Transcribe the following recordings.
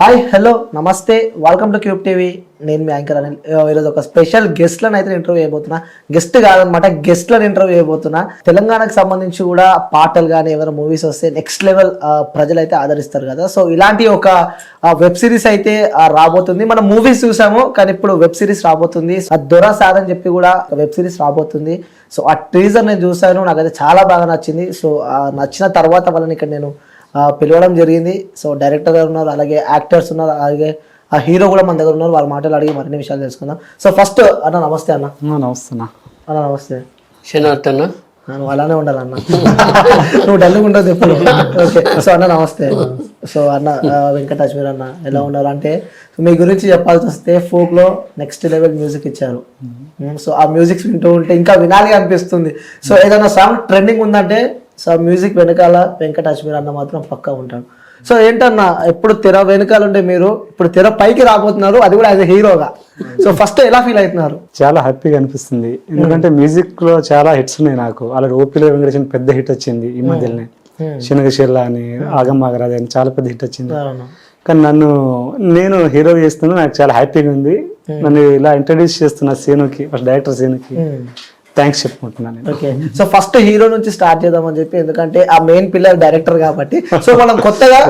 Hi hello నమస్తే welcome to cube TV. నేను మీ anchor Anil. ఈరోజు ఒక స్పెషల్ గెస్ట్లను అయితే ఇంటర్వ్యూ చేయబోతున్నా. గెస్ట్ కాదనమాట, గెస్ట్లను ఇంటర్వ్యూ చేయబోతున్నా. తెలంగాణకు సంబంధించి కూడా పాటలు కానీ ఏమైనా మూవీస్ వస్తే నెక్స్ట్ లెవెల్ ప్రజలైతే ఆదరిస్తారు కదా. సో ఇలాంటి ఒక వెబ్ సిరీస్ అయితే రాబోతుంది. మనం మూవీస్ చూసాము కానీ ఇప్పుడు వెబ్ సిరీస్ రాబోతుంది. దొరా సార్ అని చెప్పి కూడా వెబ్ సిరీస్ రాబోతుంది. సో ఆ టీజర్ నేను చూసాను, నాకైతే చాలా బాగా నచ్చింది. సో నచ్చిన తర్వాత వాళ్ళని ఇక్కడ నేను పిలవడం జరిగింది. సో డైరెక్టర్ గారు ఉన్నారు, అలాగే యాక్టర్స్ ఉన్నారు, అలాగే ఆ హీరో కూడా మన దగ్గర ఉన్నారు. వాళ్ళ మాటలు అడిగి మరిన్ని విషయాలు తెలుసుకుందాం. సో ఫస్ట్ అన్న నమస్తే అన్న. నమస్తే అన్న నమస్తే. శనార్థన్న నువ్వు అలానే ఉండాలన్న, నువ్వు డల్గా ఉండదు ఎప్పుడు. ఓకే, సో అన్న నమస్తే. సో అన్న వెంకటాశ్వర్ అన్న ఎలా ఉన్నారు అంటే, మీ గురించి చెప్పాల్సి వస్తే ఫోక్ లో నెక్స్ట్ లెవెల్ మ్యూజిక్ ఇచ్చారు. సో ఆ మ్యూజిక్స్ వింటూ ఉంటే ఇంకా వినాలి అనిపిస్తుంది. సో ఏదైనా సాంగ్ ట్రెండింగ్ ఉందంటే సో మ్యూజిక్ వెనకాల వెంకటాశ్వర్ అన్న మాత్రం పక్కా ఉంటాడు. సో ఏంటన్నా, ఎప్పుడు తెర వెనకాల ఉంటే మీరు ఇప్పుడు తెర పైకి రాబోతున్నారు, అది కూడా యాజ్ ఎ హీరోగా. సో ఫస్ట్ ఎలా ఫీల్ అవుతున్నారు? చాలా హ్యాపీగా అనిపిస్తుంది, ఎందుకంటే మ్యూజిక్ లో చాలా హిట్స్ ఉన్నాయి నాకు. అలాగే ఓపీలో వెంకటేశ్వర పెద్ద హిట్ వచ్చింది ఈ మధ్యలోనే. శనగశిల్ల అని, ఆగమాగరాది అని చాలా పెద్ద హిట్ వచ్చింది. కానీ నేను హీరో చేస్తున్నా, నాకు చాలా హ్యాపీగా ఉంది. నన్ను ఇలా ఇంట్రడ్యూస్ చేస్తున్నా సీనుకి, ఫస్ట్ డైరెక్టర్ సీనుకి థ్యాంక్స్ చెప్పుకుంటున్నాను. ఓకే, సో ఫస్ట్ హీరో నుంచి స్టార్ట్ చేద్దామని చెప్పి, ఎందుకంటే ఆ మెయిన్ పిల్లర్ డైరెక్టర్ కాబట్టి. సో మనం కొత్తగా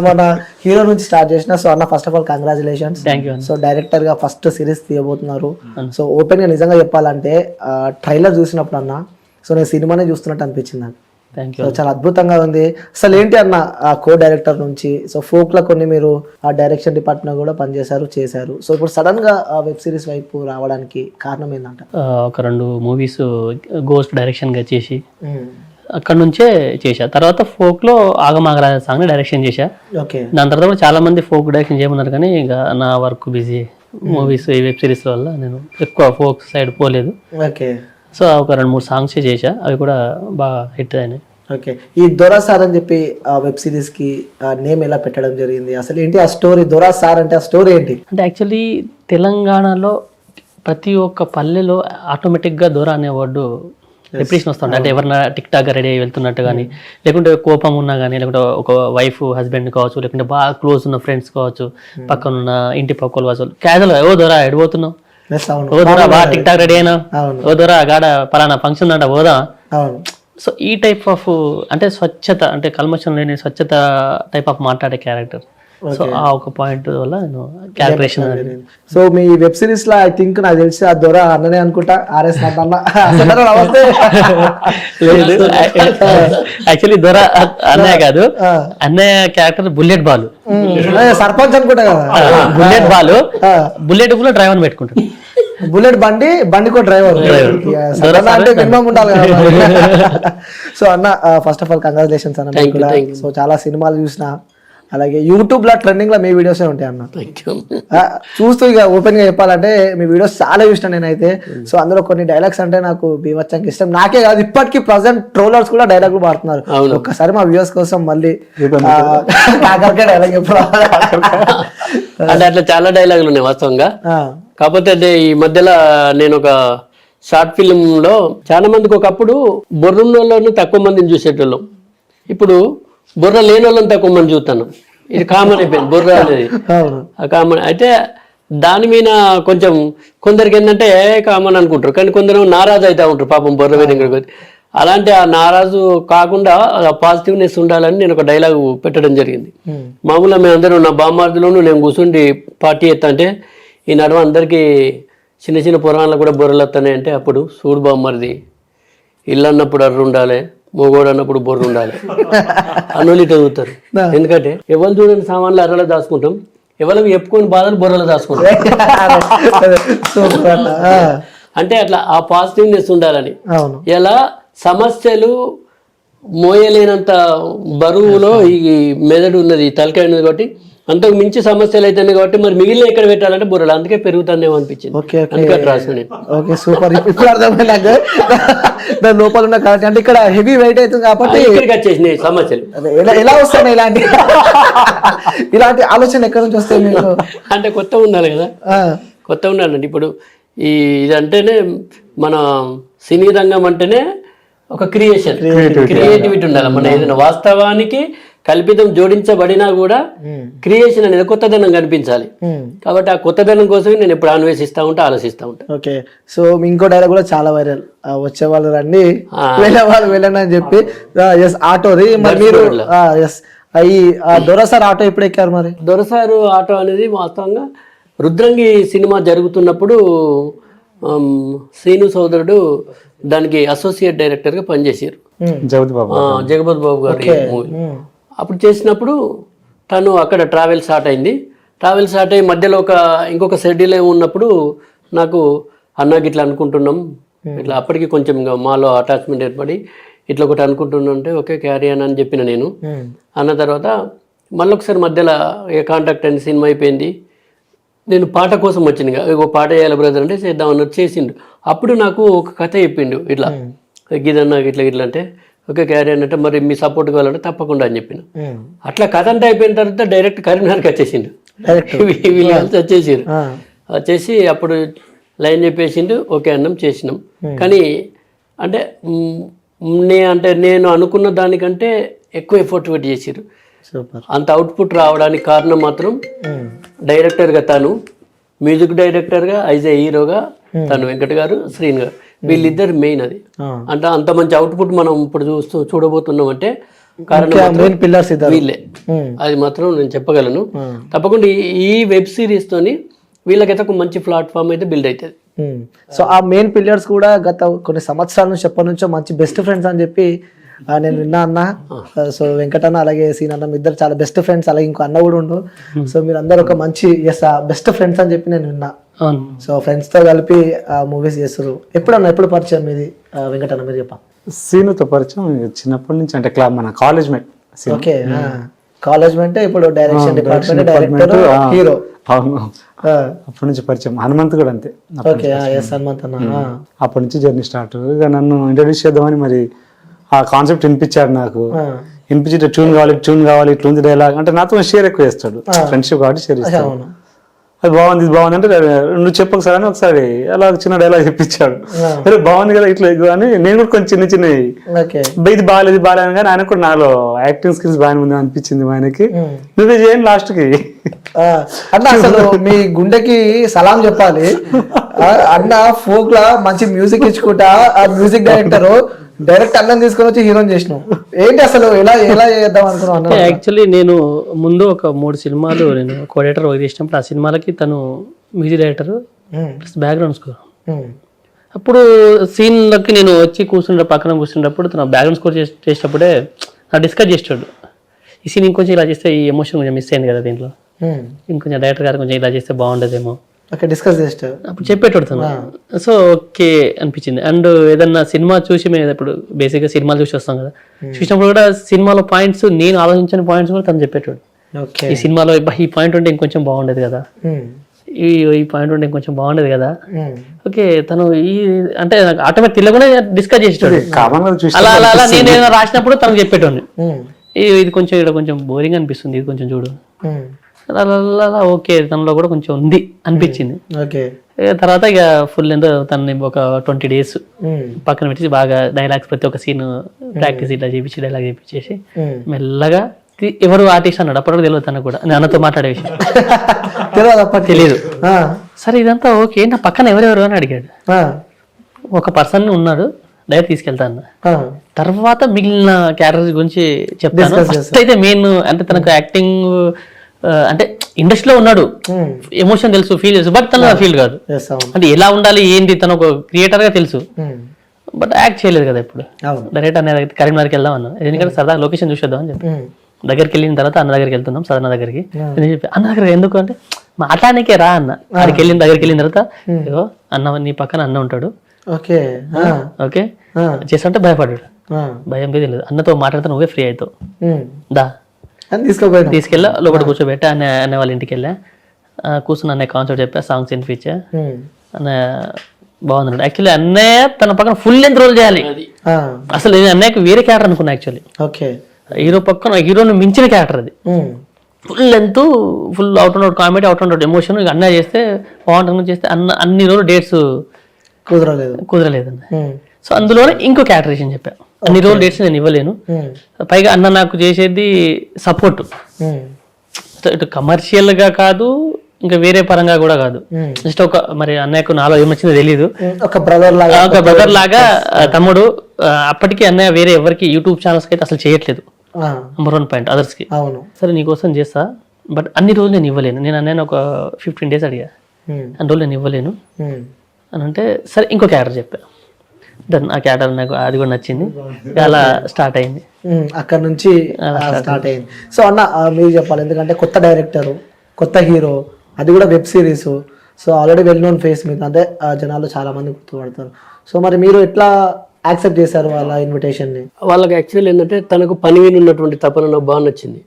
మన హీరో నుంచి స్టార్ట్ చేసిన. సో అన్న first of all congratulations. So director గా ఫస్ట్ సిరీస్ తీయబోతున్నారు. సో ఓపెన్ గా నిజంగా చెప్పాలంటే ట్రైలర్ చూసినప్పుడు అన్న, సో నేను సినిమానే చూస్తున్నట్టు అనిపించింది నాకు. సో చాలా అద్భుతంగా ఉంది. అసలు ఏంటి అన్న ఆ కో డైరెక్టర్ నుంచి, సో ఫోక్ లో కొన్ని మీరు ఆ డైరెక్షన్ డిపార్ట్మెంట్ కూడా చేశారు. సో ఇప్పుడు సడన్ గా వెబ్ సిరీస్ వైపు రావడానికి కారణం ఏంటంట? ఒక 2 మూవీస్ గోస్ట్ డైరెక్షన్ గా చేసి అక్కడ నుంచే చేశా. తర్వాత ఫోక్ లో ఆగమాగరా సాంగ్ డైరెక్షన్ చేశా. ఓకే, దాని తర్వాత కూడా చాలా మంది ఫోక్ డైరెక్షన్ చేయమన్నారు, కానీ ఇక నా వర్క్ బిజీ, మూవీస్ ఈ వెబ్ సిరీస్ వల్ల నేను ఎక్కువ ఫోక్ సైడ్ పోలేదు. ఓకే, సో ఒక 2-3 సాంగ్స్ చేశా, అవి కూడా బాగా హిట్ అయినాయి. ఓకే, ఈ దొరా సార్ అని చెప్పి ఆ వెబ్ సిరీస్ కి నేమ్ ఎలా పెట్టడం జరిగింది? అసలు ఏంటి ఆ స్టోరీ? దొరా సార్ అంటే ఆ స్టోరీ ఏంటి? అంటే యాక్చువల్లీ తెలంగాణలో ప్రతి ఒక్క పల్లెలో ఆటోమేటిక్గా దొర అనే వర్డ్ రిప్రెషన్ వస్తుంది. అంటే ఎవరన్నా టిక్ టాక్ రెడీ అయ్యి వెళ్తున్నట్టు కానీ, లేకుంటే కోపం ఉన్నా కానీ, లేకుంటే ఒక వైఫ్ హస్బెండ్ కావచ్చు, లేకుంటే బాగా క్లోజ్ ఉన్న ఫ్రెండ్స్ కావచ్చు, పక్కనున్న ఇంటి పక్కల వాళ్ళు క్యాజువల్గా ఓ దొర ఎడిపోతున్నావు, ఓ దొరా బాగా టిక్ టాక్ రెడీ అయినా, ఓ దొరా గాడ పలానా ఫంక్షన్ అంట పోదా. సో ఈ టైప్ ఆఫ్ అంటే స్వచ్ఛత, అంటే కల్మషం లేని స్వచ్ఛత టైప్ ఆఫ్ మాట్లాడే క్యారెక్టర్. సో ఆ ఒక పాయింట్ వల్ల నేను క్యారెక్టరేషన్. సో మీ వెబ్ సిరీస్ లో ఐ థింక్ నాకు తెలిసి ఆ దొర అన్ననే అనుకుంటా, ఆర్ఎస్ అన్న. యాక్చువల్లీ దొర అన్నయ్య కాదు, అన్నయ్య క్యారెక్టర్ బుల్లెట్ బాలు, సర్పంచ్ అనుకుంటా కదా. బుల్లెట్ బాలు బుల్లెట్ కూడా డ్రైవర్ పెట్టుకుంటాడు. బుల్లెట్ బండికో డ్రైవర్ అంటే మినిమం ఉండాలి కదా. సో అన్న ఫస్ట్ ఆఫ్ ఆల్ కంగ్రాచులేషన్స్ అన్న కూడా. సో చాలా సినిమాలు చూసిన, అలాగే యూట్యూబ్ లో ట్రెండింగ్ లో మీ వీడియోస్ ఉంటాయి అన్న. చూస్తూ ఇక ఓపెన్ గా చెప్పాలంటే మీ వీడియోస్ చాలా చూసిన నేనైతే. సో అందులో కొన్ని డైలాగ్స్ అంటే నాకు బీభత్సంగా ఇష్టం. నాకే కాదు, ఇప్పటికీ ప్రజెంట్ ట్రోలర్స్ కూడా డైలాగులు వాడుతున్నారు. ఒక్కసారి మా వ్యూవర్స్ కోసం మళ్ళీ కాకరకాయ డైలాగ్ ఎప్పుడు అంటే అట్లా చాలా డైలాగులు ఉన్నాయి వాస్తవంగా. కాకపోతే అంటే ఈ మధ్యలో నేను ఒక షార్ట్ ఫిల్మ్ లో చాలా మందికి ఒకప్పుడు బొర్రున్నోళ్ళను తక్కువ మందిని చూసేటోళ్ళం, ఇప్పుడు బుర్ర లేని వాళ్ళని తక్కువ మంది చూస్తాను. ఇది కామన్ అయిపోయింది బుర్ర అనేది కామన్. అయితే దాని మీద కొంచెం కొందరికి ఏంటంటే కామన్ అనుకుంటారు, కానీ కొందరు నారాజు అవుతా ఉంటారు పాపం బుర్ర మీద. అలాంటి ఆ నారాజు కాకుండా పాజిటివ్నెస్ ఉండాలని నేను ఒక డైలాగ్ పెట్టడం జరిగింది. మామూలుగా మేమందరం నా బామ్మార్దిలోనూ నేను కూర్చుండి పార్టీ ఎత్తా అంటే, ఈ నడుమ అందరికీ చిన్న చిన్న పురాణాలు కూడా బుర్రలు వస్తాయి అంటే, అప్పుడు సూడు బామ్మారిది, ఇల్లు అన్నప్పుడు అర్రు ఉండాలి, మొగోడు అన్నప్పుడు బొర్రు ఉండాలి అన్నోళ్ళు చదువుతారు. ఎందుకంటే ఎవరు చూడని సామాన్లు అర్రలో దాచుకుంటాం, ఎవరు చెప్పుకొని బాధలు బొర్రలో దాచుకుంటాం. అంటే అట్లా ఆ పాజిటివ్నెస్ ఉండాలని. ఇలా సమస్యలు మోయలేనంత బరువులో ఈ మెదడు ఉన్నది, తలకాయ ఉన్నది కాబట్టి అంతకు మించి సమస్యలు అయితే కాబట్టి మరి మిగిలిన ఎక్కడ పెట్టాలంటే బుర్రలు, అందుకే పెరుగుతానేమో అనిపించింది. Okay, super. ఇప్పుడు అర్థమైంది నాకు దాని లోపల ఉన్న కరెక్ట్. అంటే ఇక్కడ హెవీ వెయిట్ అవుతుంది కాబట్టి ఇక్కడికి వచ్చేసినాయి సమస్యలు. ఎలా వస్తాయి ఇలాంటి ఆలోచన ఎక్కడి నుంచి వస్తాయి మీకు? అంటే కొత్త ఉండాలి కదా, కొత్త ఉండాలండి. ఇప్పుడు ఇది అంటేనే మన సినీ రంగం అంటేనే ఒక క్రియేటివిటీ ఉండాలి. మన ఏదైనా వాస్తవానికి కల్పితం జోడించబడినా కూడా క్రియేషన్ అనేది కొత్తదనం కనిపించాలి. కాబట్టి ఆ కొత్తదనం కోసమే నేను ఎప్పుడు అన్వేషిస్తూ ఉంటా, ఆలోచిస్తూ ఉంటా. ఓకే, సో ఇంకో డైలాగ్ కూడా చాలా వైరల్, వచ్చే వాళ్ళు రండి వెళ్ళే వాళ్ళు వెళ్ళండి అని చెప్పి. ఎస్, ఆటోది మరి మీరు ఎస్ ఈ దొరసార్ ఆటో ఎప్పుడు ఎక్కారు మరి? దొరసారు ఆటో అనేది వాస్తవంగా రుద్రంగి సినిమా జరుగుతున్నప్పుడు శ్రీను సోదరుడు దానికి అసోసియేట్ డైరెక్టర్గా పనిచేసారు, జగపతి బాబు గారి మూవీ. అప్పుడు చేసినప్పుడు తను అక్కడ ట్రావెల్ స్టార్ట్ అయింది. ట్రావెల్ స్టార్ట్ అయ్యి మధ్యలో ఇంకొక షెడ్యూల్ ఉన్నప్పుడు నాకు అన్నకి ఇట్లా అనుకుంటున్నాం, ఇట్లా అప్పటికి కొంచెం ఇంకా మాలో అటాచ్మెంట్ ఏర్పడి ఇట్లా ఒకటి అనుకుంటున్నా అంటే ఓకే క్యారీ అని చెప్పిన నేను. అన్న తర్వాత మళ్ళీ ఒకసారి మధ్యలో కాంటాక్ట్ అయింది, సినిమా అయిపోయింది. నేను పాట కోసం వచ్చింది, ఒక పాట చేయాలి బ్రదర్ అంటే చేద్దాం అన్నట్టు చేసిండు. అప్పుడు నాకు ఒక కథ చెప్పిండు, ఇట్లా గిదన్నా ఇట్లా అంటే ఓకే క్యారీ అన్నట్టు, మరి మీ సపోర్ట్ కావాలంటే తప్పకుండా అని చెప్పిన. అట్లా కథ అంతా అయిపోయిన తర్వాత డైరెక్ట్ కరీంనగర్కి వచ్చేసిండు, వీళ్ళు కలిసి వచ్చేసారు. వచ్చేసి అప్పుడు లైన్ చెప్పేసిండు, ఓకే అన్నం చేసినాం. కానీ అంటే నేను అనుకున్న దానికంటే ఎక్కువ ఎఫర్ట్ పెట్టి చేసారు. అంత అవుట్పుట్ రావడానికి కారణం మాత్రం డైరెక్టర్గా తను, మ్యూజిక్ డైరెక్టర్గా యాజ్ ఏ హీరోగా తను వెంకట్ గారు, శ్రీన్ గారు, వీళ్ళిద్దరు మెయిన్. అది అంటే అంత మంచి అవుట్పుట్ మనం ఇప్పుడు చూడబోతున్నాం అంటే కారణం వీళ్ళే. అది మాత్రం నేను చెప్పగలను. తప్పకుండా ఈ వెబ్ సిరీస్ తోని వీళ్ళకైతే ఒక మంచి ప్లాట్ఫామ్ అయితే బిల్డ్ అవుతుంది. సో ఆ మెయిన్ పిల్లర్స్ కూడా గత కొన్ని సంవత్సరాల నుంచి ఎప్పటి నుంచో మంచి బెస్ట్ ఫ్రెండ్స్ అని చెప్పి నేను విన్నా అన్న. సో వెంకటన్న అలాగే సీన్ అన్న ఇద్దరు చాలా బెస్ట్ ఫ్రెండ్స్, అలాగే ఇంకో అన్న కూడా ఉండు. సో మీరు అందరు ఒక మంచి బెస్ట్ ఫ్రెండ్స్ అని చెప్పి నేను విన్నా. సో ఫ్రెండ్స్ తో కలిపి మూవీస్ చేస్తారు. ఎప్పుడు పరిచయం మీది వెంకటన్న, మీరు చెప్ప? సీనుతో పరిచయం చిన్నప్పటి నుంచి, అంటే మన కాలేజ్ మేట్. ఓకే, కాలేజ్ అంటే ఇప్పుడు డైరెక్షన్ డిపార్ట్మెంట్ డైరెక్టర్, హీరో. అవును, అప్పటి నుంచి పరిచయం. హనుమంత్ కూడా అంతే. ఓకే, హనుమంత్ అన్న అప్పటి నుంచి జర్నీ స్టార్ట్. ఇక నన్ను ఇంట్రడ్యూస్ చేద్దామని మరి ఆ కాన్సెప్ట్ వినిపించాడు నాకు. వినిపించి ట్యూన్ కావాలి ఇట్లుంది డైలాగ్ అంటే నాతో షేర్ ఎక్కువ చేస్తాడు, ఫ్రెండ్షిప్ కాబట్టి షేర్ చేస్తాడు. అది బాగుంది అంటే నువ్వు చెప్పొకసారి అని ఒకసారి అలా చిన్న డైలాగ్ చెప్పించాడు. అరే బాగుంది కదా ఇట్లా అని నేను కూడా కొంచెం చిన్నవి ఇది బాగాలేదు అని, కానీ ఆయన కూడా నాలో యాక్టింగ్ స్కిల్స్ బాగానే ఉంది అనిపించింది ఆయనకి. నువ్వే చేయండి లాస్ట్ కి అన్న. అసలు మీ గుండెకి సలాం చెప్పాలి అన్న. ఫోక్ లా మంచి మ్యూజిక్ ఇచ్చుకుంటా ఆ మ్యూజిక్ డైరెక్టర్ డైరెక్ట్ అన్నం తీసుకొని వచ్చి హీరోని చేసినావు. ఏంటి అసలు ఎలా చేద్దాం అనుకున్నావు? యాక్చువల్లీ నేను ముందు ఒక 3 సినిమాలు నేను కోఆర్డినేటర్ వర్క్ చేసినప్పుడు ఆ సినిమాలకి తను music director plus background score. అప్పుడు సీన్లకి నేను వచ్చి పక్కన కూర్చున్నప్పుడు తన బ్యాక్గ్రౌండ్ స్కోర్ చేసేటప్పుడే డిస్కస్ చేసాడు, ఈ సీన్ ఇంకొంచెం ఇలా చేస్తే ఈ ఎమోషన్ కొంచెం మిస్ అయింది కదా దీంట్లో, ఇంకొంచెం డైరెక్టర్ గారు కొంచెం ఇలా చేస్తే బాగుండదేమో డిస్కస్ చేస్తా అప్పుడు చెప్పేటోడు తను. సో ఓకే అనిపించింది. అండ్ ఏదన్నా సినిమా చూసి మేము ఇప్పుడు బేసిక్గా సినిమాలు చూసి వస్తాం కదా, చూసినప్పుడు కూడా సినిమాలో పాయింట్స్ నేను ఆలోచించిన పాయింట్స్ కూడా తను చెప్పేటోడు. ఈ సినిమాలో ఈ పాయింట్ ఉంటే ఇంకొంచెం బాగుండేది కదా, ఈ పాయింట్ ఉంటే ఇంకొంచెం బాగుండేది కదా. ఓకే, తను అంటే ఆటోమేటిక్ తెలియకుండా డిస్కస్ చేసేటోడు. అలా అలా అలా నేను ఏదైనా రాసినప్పుడు తనకు చెప్పేటోడిని, ఇది కొంచెం ఇక్కడ కొంచెం బోరింగ్ అనిపిస్తుంది, ఇది కొంచెం చూడు అలా. ఓకే, తనలో కూడా కొంచెం ఉంది అనిపించింది. తర్వాత ఇక ఫుల్ ఎంతో తనని ఒక 20 days పక్కన పెట్టి బాగా డైలాగ్స్ ప్రతి ఒక్క సీన్ ప్రాక్టీస్ ఇట్లా చేపించి డైలాగ్ చేపించేసి మెల్లగా ఎవరు ఆర్టిస్ట్ అన్నాడు. అప్పటికి తెలియదు తనకు కూడా, నేను అన్నతో మాట్లాడే విషయం తెలియదు. సరే ఇదంతా ఓకే, నా పక్కన ఎవరెవరు అని అడిగాడు. ఒక పర్సన్ ఉన్నాడు, డైరెక్ట్ తీసుకెళ్తా అన్న. తర్వాత మిగిలిన క్యారెక్టర్స్ గురించి చెప్తాను. ఫస్ట్ అయితే మెయిన్ అంటే తనకు యాక్టింగ్ అంటే ఇండస్ట్రీలో ఉన్నాడు, ఎమోషన్ తెలుసు, ఫీల్ తెలుసు, బట్ తన ఫీల్ కాదు. అంటే ఎలా ఉండాలి ఏంటి తను ఒక క్రియేటర్ గా తెలుసు, బట్ యాక్ట్ చేయలేదు కదా. ఇప్పుడు డైరెక్ట్ అన్న కరీంనగర్కి వెళ్దాం అన్న, ఎందుకంటే సరదా లొకేషన్ చూసేద్దాం అని చెప్పి దగ్గరికి వెళ్ళిన తర్వాత అన్న దగ్గరికి వెళ్తున్నాం, సదన్న దగ్గరికి. చెప్పి అన్న దగ్గర ఎందుకు అంటే మాట్లాడానికే రా అన్న. అక్కడికి దగ్గరికి వెళ్ళిన తర్వాత అన్న నీ పక్కన అన్న ఉంటాడు, ఓకే చేస్తుంటే భయపడ్డాడు. భయం తెలియదు, అన్నతో మాట్లాడితే నువ్వే ఫ్రీ అవుతావు, దా తీసుకెళ్ళా లోపల కూర్చోబెట్టా అన్న వాళ్ళ ఇంటికి వెళ్ళా. కూర్చుని అన్నయ్య కాన్సెప్ట్ చెప్పా, సాంగ్స్ వినిపించా. అన్నయ్య బాగుంది. యాక్చువల్లీ అన్నయ్య తన పక్కన ఫుల్ లెంత్ రోల్ చేయాలి. అసలు నేను అన్నయ్యకి వేరే క్యారెక్టర్ అనుకున్నా యాక్చువల్లీ. హీరో పక్కన హీరోని మించిన క్యారెక్టర్ అది. Full length, full out and out comedy, out and out emotion. అన్నయ్య చేస్తే బాగుంటుంది, చేస్తే అన్ని రోజులు డేట్స్ కుదరలేదు అన్న. సో అందులోనే ఇంకో క్యారెక్టరేషన్ చెప్పా. అన్ని రోజులు డేట్స్ నేను ఇవ్వలేను. పైగా అన్న నాకు చేసేది సపోర్ట్, ఇటు కమర్షియల్ గా కాదు ఇంకా వేరే పరంగా కూడా కాదు. జస్ట్ ఒక మరి అన్నయ్యకు నాలో ఏమొచ్చిందో తెలీదు, ఒక బ్రదర్ లాగా ఒక బ్రదర్ లాగా తమ్ముడు. అప్పటికి అన్నయ్య వేరే ఎవరికి యూట్యూబ్ ఛానల్స్ అయితే అసలు చేయట్లేదు. నెంబర్ 1 పాయింట్ అదర్స్ కి. అవును. సరే నీకోసం చేస్తా, బట్ అన్ని రోజులు నేను ఇవ్వలేను. నేను అన్నయ్య ఒక 15 days అడిగా, అన్ని రోజులు నేను ఇవ్వలేను అని అంటే సరే ఇంకో క్యారెక్టర్ చెప్పా. దాన్ని ఆ క్యారెక్టర్ నాకు అది కూడా నచ్చింది, అలా స్టార్ట్ అయింది. అక్కడ నుంచి స్టార్ట్ అయింది. సో అన్న మీరు చెప్పాలి, ఎందుకంటే కొత్త డైరెక్టర్, కొత్త హీరో, అది కూడా web series. So already well known face మీద అంటే జనాలు చాలా మంది గుర్తుపడతారు. సో మరి మీరు ఎట్లా యాక్సెప్ట్ చేశారు వాళ్ళ ఇన్విటేషన్ ని? వాళ్ళకి యాక్చువల్ ఏంటంటే తనకు పని మీద ఉన్నటువంటి తపన నాకు బాగా నచ్చింది.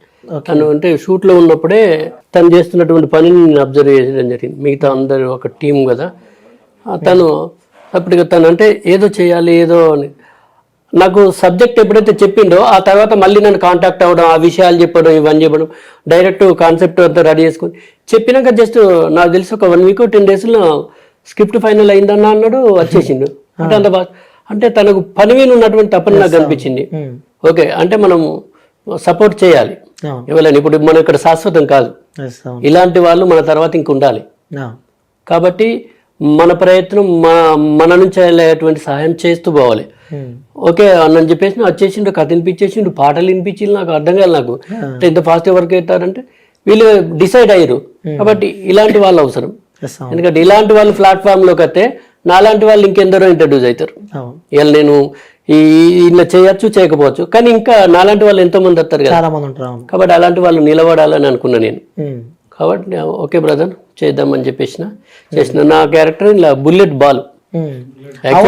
తను అంటే షూట్ లో ఉన్నప్పుడే తను చేస్తున్నటువంటి పనిని నేను అబ్జర్వ్ చేయడం జరిగింది. మిగతా అందరూ ఒక టీం కదా, తను అప్పటికి తను అంటే ఏదో చేయాలి ఏదో అని నాకు సబ్జెక్ట్ ఎప్పుడైతే చెప్పిండో ఆ తర్వాత మళ్ళీ నన్ను కాంటాక్ట్ అవ్వడం, ఆ విషయాలు చెప్పడం, ఇవన్నీ చెప్పడం, డైరెక్ట్ కాన్సెప్ట్ అంతా రెడీ చేసుకొని చెప్పినాక జస్ట్ నాకు తెలిసి ఒక 1 week 10 days స్క్రిప్ట్ ఫైనల్ అయిందన్నా అన్నాడు, వచ్చేసిండు. అంటే అంత బాగా అంటే తనకు పని మీద ఉన్నటువంటి తప్పని నాకు అనిపించింది. ఓకే అంటే మనం సపోర్ట్ చేయాలి ఎవరైనా. ఇప్పుడు మనం ఇక్కడ శాశ్వతం కాదు, ఇలాంటి వాళ్ళు మన తర్వాత ఇంక ఉండాలి. కాబట్టి మన ప్రయత్నం మన నుంచి వెళ్ళేటువంటి సహాయం చేస్తూ పోవాలి. ఓకే అన్నని చెప్పేసి వచ్చేసిండు, కథ వినిపించేసిండు, పాటలు వినిపించింది. నాకు అర్థం కాదు, నాకు అంటే ఇంత ఫాస్ట్ వర్క్ అవుతారంటే వీళ్ళు డిసైడ్ అయ్యారు. కాబట్టి ఇలాంటి వాళ్ళు అవసరం. ఎందుకంటే ఇలాంటి వాళ్ళు ప్లాట్ఫామ్ లోకి వస్తే నాలాంటి వాళ్ళు ఇంకెందరో ఇంట్రడ్యూస్ అవుతారు. ఇలా నేను ఇలా చేయొచ్చు చేయకపోవచ్చు, కానీ ఇంకా నాలాంటి వాళ్ళు ఎంతో మంది వస్తారు కదా. కాబట్టి అలాంటి వాళ్ళు నిలబడాలని అనుకున్నా నేను. కాబట్టి ఓకే బ్రదర్ చేద్దామని చేసిన నా క్యారెక్టర్ ఇలా బుల్లెట్ బాల్.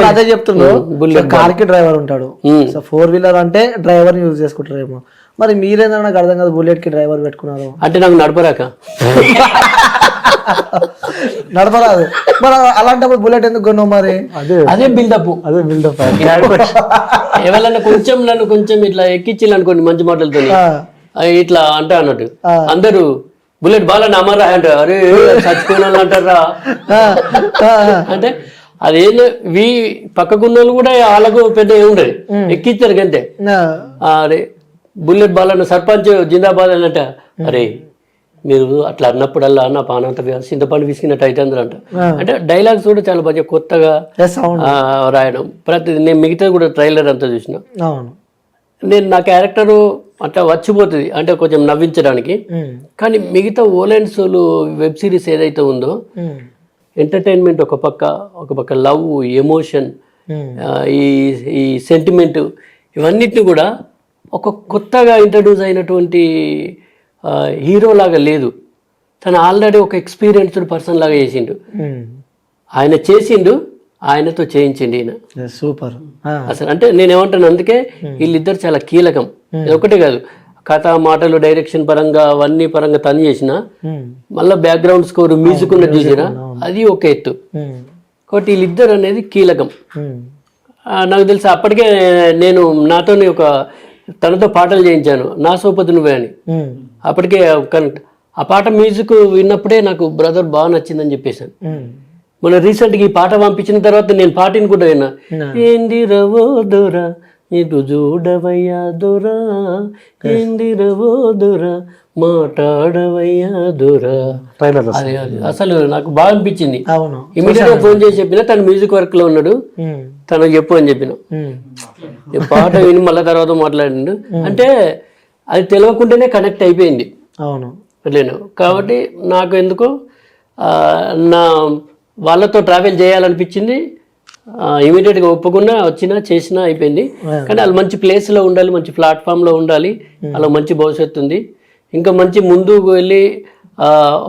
అదే చెప్తున్నాడు, కార్ కి డ్రైవర్ ఉంటాడు. సో 4-wheeler అంటే డ్రైవర్ యూజ్ చేసుకుంటారేమో. మరి మీరేందా నాకు అర్థం కాదు, బుల్లెట్ కి డ్రైవర్ పెట్టుకున్నారు అంటే నాకు నడపరాక నడపరాదు. మరి అలాంటప్పుడు బుల్లెట్ ఎందుకు కొన్నావు మరి? అదే బిల్డప్ ఎవరైనా కొంచెం నన్ను కొంచెం ఇట్లా ఎక్కించాలి అనుకోండి మంచి మాటలతో, ఇట్లా అంటే అన్నట్టు అందరూ బుల్లెట్ బాలని అమరా అంటే అరే చచ్చిపోయిన అంటారా అంటే అదేందో పక్కకున్న వాళ్ళు కూడా వాళ్ళకు పెద్ద ఏముండదు, ఎక్కిచ్చారు కంటే. అరే బుల్లెట్ బాలన్న సర్పంచ్ జిందాబాద్ అన్నట్ట, అరే మీరు అట్లా అన్నప్పుడల్లా నా పానంత చింతపండు విసిగినట్టు అయితే అందరూ అంటే డైలాగ్స్ కూడా చాలా బాగా కొత్తగా రాయడం. ప్రతిదీ నేను మిగతా కూడా ట్రైలర్ అంతా చూసిన. నేను నా క్యారెక్టరు అట్లా వచ్చిపోతుంది అంటే కొంచెం నవ్వించడానికి. కానీ మిగతా ఓలెండ్ సోలు వెబ్ సిరీస్ ఏదైతే ఉందో ఎంటర్టైన్మెంట్ ఒక పక్క లవ్, ఎమోషన్, ఈ సెంటిమెంట్, ఇవన్నిటిని కూడా ఒక కొత్తగా ఇంట్రడ్యూస్ అయినటువంటి హీరో లాగా లేదు. తను ఆల్రెడీ ఒక ఎక్స్పీరియన్స్డ్ పర్సన్ లాగా చేసిండు. ఆయన చేసిండు, ఆయనతో చేయించండి ఈయన. సూపర్. అసలు అంటే నేనేమంటాను, అందుకే వీళ్ళిద్దరు చాలా కీలకం. ఒకటే కాదు, కథ, మాటలు, డైరెక్షన్ పరంగా అవన్నీ పరంగా తను చేసిన, మళ్ళీ బ్యాక్గ్రౌండ్ స్కోర్, మ్యూజిక్ ఉన్నది చూసినా అది ఒక ఎత్తు. కాబట్టి వీళ్ళిద్దరు అనేది కీలకం. నాకు తెలిసి అప్పటికే నేను నాతోని తనతో పాటలు చేయించాను, నా సోపతి నువ్వే అని. అప్పటికే ఆ పాట మ్యూజిక్ విన్నప్పుడే నాకు బ్రదర్ బాగా నచ్చిందని చెప్పేశాను. మన రీసెంట్గా ఈ పాట పంపించిన తర్వాత నేను పాటని కూడా విన్నా. ఏంది రవో దొరా ఇటు చూడవయ్యా దొరా, ఏంది రవో దొరా మాట్లాడవయ్యా దొరా. అసలు నాకు బాగా అనిపించింది. ఇమీడియట్ గా ఫోన్ చేసి చెప్పిన, తను మ్యూజిక్ వర్క్ లో ఉన్నాడు, తనకు చెప్పు అని చెప్పిన. పాట విని మళ్ళీ తర్వాత మాట్లాడిండు. అంటే అది తెలియకుండానే కనెక్ట్ అయిపోయింది. లేను కాబట్టి నాకు ఎందుకో నా వాళ్ళతో ట్రావెల్ చేయాలనిపించింది. ఇమీడియట్గా ఒప్పుకున్నా, వచ్చినా, చేసినా అయిపోయింది. కానీ వాళ్ళు మంచి ప్లేస్లో ఉండాలి, మంచి ప్లాట్ఫామ్లో ఉండాలి, అలా మంచి భవిష్యత్తు ఉంది. ఇంకా మంచి ముందుకు వెళ్ళి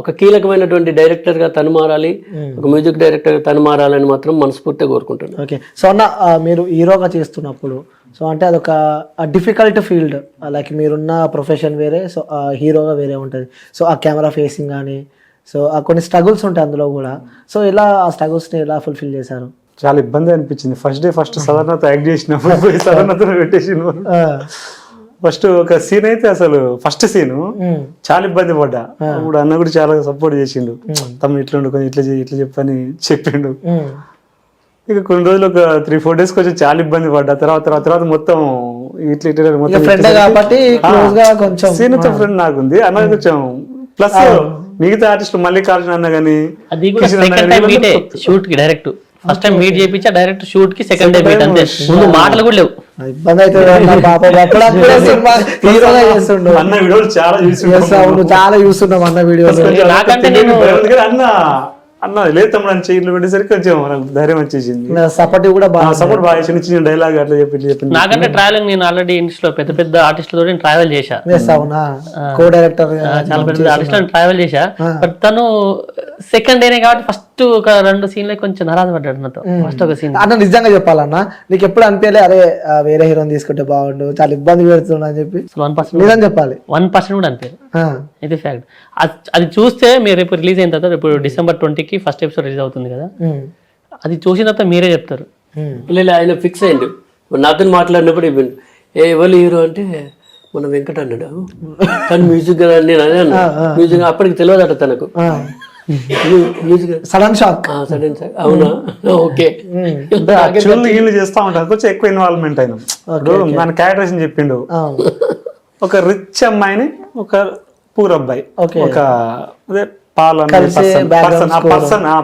ఒక కీలకమైనటువంటి డైరెక్టర్గా తను మారాలి, ఒక మ్యూజిక్ డైరెక్టర్గా తను మారాలని మాత్రం మనస్ఫూర్తిగా కోరుకుంటాను. ఓకే. సో అన్న మీరు హీరోగా చేస్తున్నప్పుడు సో అంటే అదొక డిఫికల్ట్ ఫీల్డ్, లైక్ మీరున్న ప్రొఫెషన్ వేరే, సో హీరోగా వేరే ఉంటుంది. సో ఆ కెమెరా ఫేసింగ్ కానీ, సో కొన్ని స్ట్రగుల్స్ ఉంటాయి అందులో కూడా. సో ఇలా ఆ స్ట్రగుల్స్ని ఎలా ఫుల్ఫిల్ చేశారు? చాలా ఇబ్బంది అనిపించింది. ఫస్ట్ సదర్నతో యాక్ట్ చేసినప్పుడు సదర్నతో పెట్టేసి ఫస్ట్ ఒక సీన్ అయితే అసలు ఫస్ట్ సీను చాలా ఇబ్బంది పడ్డా. అప్పుడు అన్న కూడా చాలా సపోర్ట్ చేసిండు. తమ ఇట్లా కొంచెం ఇట్లా చెప్పని చెప్పిండు. ఇక కొన్ని రోజులు ఒక 3-4 days కొంచెం చాలా ఇబ్బంది పడ్డా. తర్వాత మొత్తం ఇట్లా మొత్తం ఫ్రెండ్ కాబట్టి క్లోజ్ గా కొంచెం సీనియర్ ఫ్రెండ్ నాకుంది అన్న కొంచెం ప్లస్ మిగతా ఆర్టిస్ట్ మల్లికార్జున అన్న గానీ అది కూడా సెకండ్ టైం మీటే షూట్ కి డైరెక్ట్ ఫస్ట్ టైం మీట్ చేయించా డైరెక్ట్ షూట్ కి సెకండ్ టైం మీట్ అంతే. ముందు మాటలు కూడా లేవు. ఇబ్బంది అవుతుంది అన్న పాపం. అప్పుడప్పుడే సినిమా హీరోగా చేస్తుండు. అన్న వీడియోలు చాలా Yes, అవును చాలా చూస్తున్నాం అన్న వీడియోస్. నాకంటే నేను అన్న లేదు తమ్ముడు అని చెయ్యి పెట్టేసరికి కొంచెం నాకు ధైర్యం వచ్చేసింది. సపోర్టివ్ కూడా బాగా సపోర్ట్ బాగా చిన్న డైలాగ్ అట్లా చెప్పింది. నాకంటే ట్రావెలింగ్ నేను ఆల్రెడీ ఇండస్ట్రీ లో పెద్ద ఆర్టిస్టులతో నేను ట్రావెల్ చేశా. అవునా కో డైరెక్టర్ చాలా పెద్ద ఆర్టిస్ట్ ట్రావెల్ చేశా. బట్ తను సెకండ్ డేనే కాబట్టి ఫస్ట్ ఒక 2 సీన్లే కొంచెం నారాజ పడ్డాడు నాతో. ఫస్ట్ ఒక సీన్ అన్న నిజంగా చెప్పాలన్నా నీకు ఎప్పుడు అనిపించలే అరే వేరే హీరోని తీసుకుంటే బాగుండు చాలా ఇబ్బంది పెడుతున్నా అని చెప్పి? 1% నిజం చెప్పాలి 1% కూడా అనిపించదు. ఇది ఫ్యాక్ట్. అది చూస్తే మీరు రేపు రిలీజ్ అయిన తర్వాత రేపు December 20కి ఫస్ట్ ఎపిసోడ్ రిలీజ్ అవుతుంది కదా, అది చూసిన తర్వాత మీరే చెప్తారు. లేదు ఆయన ఫిక్స్ అయ్యిండు. నాతో మాట్లాడినప్పుడు ఇవ్వండి ఎవరు హీరో అంటే మన వెంకట అన్నాడు. కానీ మ్యూజిక్ నేను అదే అన్నా మ్యూజిక్ అప్పటికి తెలియదట తనకు. Music sudden shock. Sudden sir అవునా ఓకే. యాక్చువల్లీ వీళ్ళు చేస్తా ఉంటారు కొంచెం ఎక్కువ ఇన్వాల్వ్మెంట్ అయినా. మన క్యారెక్టరేషన్ చెప్పిండు. ఒక రిచ్ అమ్మాయిని ఒక పూర్ అబ్బాయి ఒక అదే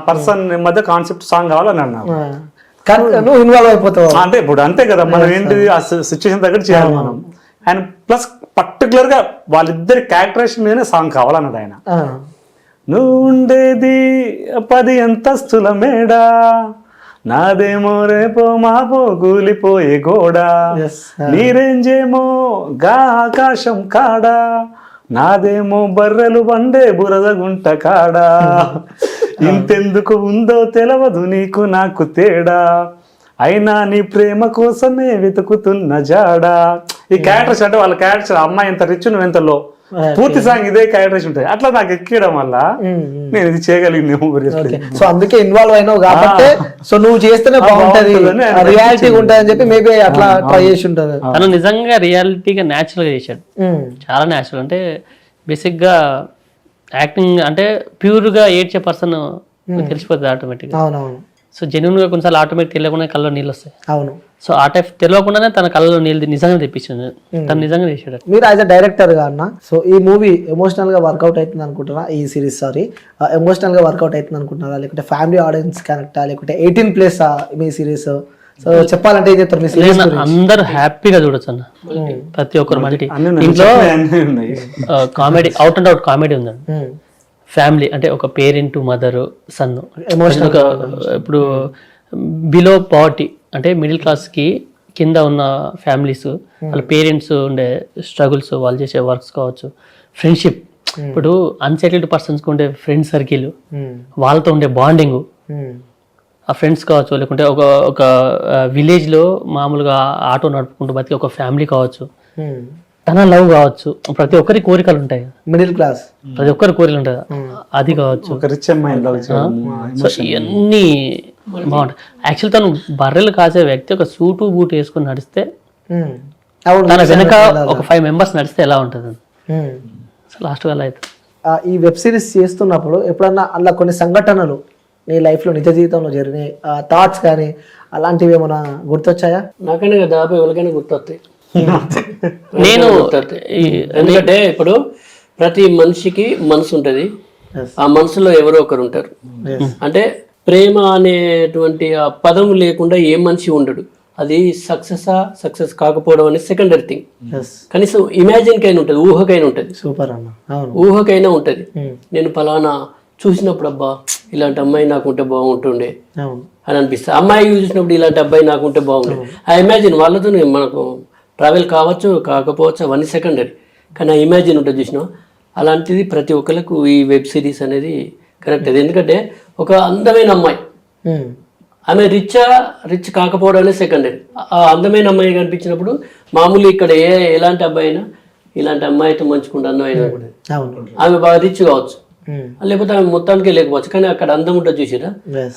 పర్సన్ మధ్య కాన్సెప్ట్ సాంగ్ కావాలని అన్నారు. నువ్వు ఇన్వాల్వ్ అయిపోతావు అంటే ఇప్పుడు అంతే కదా మనం ఏంటి ఆ సిచ్యువేషన్ తగ్గట్టు చేయాలి మనం. అండ్ ప్లస్ పర్టికులర్ గా వాళ్ళిద్దరి క్యారెక్టరేషన్ మీదనే సాంగ్ కావాలన్నాడు ఆయన. నువ్వు ఉండేది 10 అంతస్తుల మేడా, నాదేమో రేపో మాపో కూలిపోయే గోడా, నీరేంజేమో గా ఆకాశం కాడా, నాదేమో బర్రెలు బండే బురద గుంట కాడా, ఇంతెందుకు ఉందో తెలవదు నీకు నాకు తేడా, అయినా నీ ప్రేమ కోసమే వెతుకుతున్న జాడా. ఈ క్యారెక్టర్స్ అంటే వాళ్ళ క్యారెక్టర్ అమ్మాయి ఎంత రిచ్ నువ్వు ఎంత లో, పూర్తి సాంగ్ ఇదే క్యారెక్టర్స్ ఉంటాయి. అట్లా నాకు ఎక్కడం వల్ల నేను ఇది చేయగలిగిన. సో అందుకే ఇన్వాల్వ్ అయినావు కాబట్టి సో నువ్వు చేస్తేనే బాగుంటది రియాలిటీ ఉంటుంది అని చెప్పి మేబీ అట్లా ట్రై చేసి ఉంటుంది. తను నిజంగా రియాలిటీగా న్యాచురల్ గా చేశాడు. చాలా న్యాచురల్. అంటే బేసిక్ గా యాక్టింగ్ అంటే ప్యూర్ గా ఏడ్చే పర్సన్ తెలిసిపోతుంది ఆటోమేటిక్ గా. అవునవును. సో జెన్యున్ గా కొన్నిసార్లు ఆటోమేటిక్ తెలియకుండా కళ్ళలో నీళ్ళు వస్తాయి. అవును. సో ఆ టైప్ తెలియకుండానే తన కళ్ళలో నీళ్ళు నిజంగా తెప్పించింది. తను నిజంగా చేసాడు. మీరు యాజ్ అ డైరెక్టర్ గా అన్న సో ఈ మూవీ ఎమోషనల్ గా వర్కౌట్ అవుతుంది అనుకుంటారా? ఈ సిరీస్ ఎమోషనల్ గా వర్కౌట్ అవుతుంది అనుకుంటున్నారా, లేకుంటే ఫ్యామిలీ ఆడియన్స్ కనెక్టా, లేకుంటే 18+ మీ సిరీస్? సో చెప్పాలంటే ఏం చెప్తారు మీ సిరీస్? అందరూ హ్యాపీగా చూడొచ్చు అన్న. ప్రతి ఒక్కరు మల్టీ ఇంట్లో comedy out and out comedy ఉందండి. ఫ్యామిలీ అంటే ఒక పేరెంట్ మదర్ సన్ ఎమోషనల్. ఇప్పుడు బిలో పావర్టీ అంటే మిడిల్ క్లాస్కి కింద ఉన్న ఫ్యామిలీస్ వాళ్ళ పేరెంట్స్ ఉండే స్ట్రగుల్స్, వాళ్ళు చేసే వర్క్స్ కావచ్చు, ఫ్రెండ్షిప్. ఇప్పుడు అన్సెటిల్డ్ పర్సన్స్కి ఉండే ఫ్రెండ్ సర్కిల్, వాళ్ళతో ఉండే బాండింగ్, ఆ ఫ్రెండ్స్ కావచ్చు, లేకుంటే ఒక విలేజ్లో మామూలుగా ఆటో నడుపుకుంటూ బతికి ఒక ఫ్యామిలీ కావచ్చు, తన లవ్ కావచ్చు. ప్రతి ఒక్కరి కోరికలు ఉంటాయి. మిడిల్ క్లాస్ ప్రతి ఒక్కరి కోరికలు ఉంటాయి. అది కావచ్చు. సో ఇవన్నీ బాగుంటాయి. యాక్చువల్ తను బర్రెలు కాసే వ్యక్తి ఒక సూటు బూట్ వేసుకుని నడిస్తే తన వెనక ఒక 5 members నడిస్తే ఎలా ఉంటుంది? సో లాస్ట్ అలా అవుతుంది. ఈ వెబ్ సిరీస్ చేస్తున్నప్పుడు ఎప్పుడన్నా అలా కొన్ని సంఘటనలు నీ లైఫ్లో నిజ జీవితంలో జరిగినాయి థాట్స్ కానీ అలాంటివి ఏమైనా గుర్తొచ్చాయా? నాకైనా దాదాపు ఎవరికైనా గుర్తొస్తాయి. నేను ఎందుకంటే ఇప్పుడు ప్రతి మనిషికి మనసు ఉంటది. ఆ మనసులో ఎవరో ఒకరు ఉంటారు. అంటే ప్రేమ అనేటువంటి ఆ పదం లేకుండా ఏ మనిషి ఉండడు. అది సక్సెస్ కాకపోవడం అనేది సెకండరీ థింగ్. కనీసం ఇమాజిన్ కైనా ఉంటుంది, ఊహకైనా ఉంటుంది. సూపర్ అన్న. ఊహకైనా ఉంటుంది. నేను ఫలానా చూసినప్పుడు అబ్బా ఇలాంటి అమ్మాయి నాకుంటే బాగుంటుండే అని అనిపిస్తుంది. అమ్మాయి చూసినప్పుడు ఇలాంటి అబ్బాయి నాకుంటే బాగుండే. ఆ ఇమాజిన్ వాళ్ళతో మనకు ట్రావెల్ కావచ్చు కాకపోవచ్చు అవన్నీ సెకండరీ. కానీ ఆ ఇమాజిన్ ఉంటుంది చూసినా, అలాంటిది ప్రతి ఒక్కరికి ఈ వెబ్ సిరీస్ అనేది కరెక్ట్. అది ఎందుకంటే ఒక అందమైన అమ్మాయి, ఆమె రిచ్ కాకపోవడం అనేది సెకండరీ. ఆ అందమైన అమ్మాయి కనిపించినప్పుడు మామూలు ఇక్కడ ఎలాంటి అబ్బాయి అయినా ఇలాంటి అమ్మాయితో మంచుకుంటే అందం అయినా కూడా ఆమె బాగా రిచ్ కావచ్చు, లేకపోతే ఆమె మొత్తానికే లేకపోవచ్చు. కానీ అక్కడ అందం ఉంటుంది చూసిరా.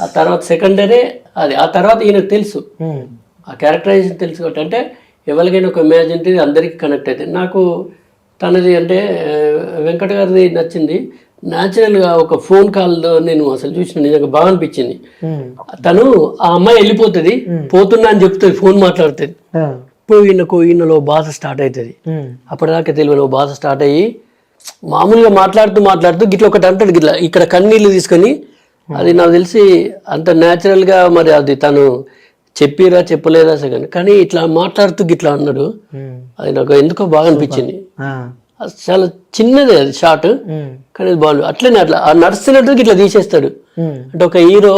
ఆ తర్వాత సెకండరీ అది. ఆ తర్వాత ఈయనకు తెలుసు, ఆ క్యారెక్టరైజేషన్ తెలుసు కాబట్టి అంటే ఎవరికైనా ఒక ఇమాజిన్ అందరికీ కనెక్ట్ అవుతుంది. నాకు తనది అంటే వెంకట గారిది నచ్చింది. న్యాచురల్ గా ఒక ఫోన్ కాల్ నేను అసలు చూసిన నిజంగా బాగా అనిపించింది. తను ఆ అమ్మాయి వెళ్ళిపోతుంది, పోతున్నా అని చెప్తుంది, ఫోన్ మాట్లాడుతుంది. ఇప్పుడు ఈయనలో భాష స్టార్ట్ అవుతుంది. అప్పటిదాకా తెలియని భాష స్టార్ట్ అయ్యి మామూలుగా మాట్లాడుతూ గిట్ల ఒకటి అంటాడు, గిట్లా ఇక్కడ కన్నీళ్ళు తీసుకొని. అది నాకు తెలిసి అంత న్యాచురల్ గా, మరి అది తను చెప్పిరా చెప్పలేదా సగం, కానీ ఇట్లా మాట్లాడుతూ గిట్లా అన్నాడు. అది నాకు ఎందుకో బాగా అనిపించింది. చాలా చిన్నది అది షార్ట్, కానీ అది బాగుంది. అట్లనే అట్లా నడుస్తున్నట్టు ఇట్లా తీసేస్తాడు. అంటే ఒక హీరో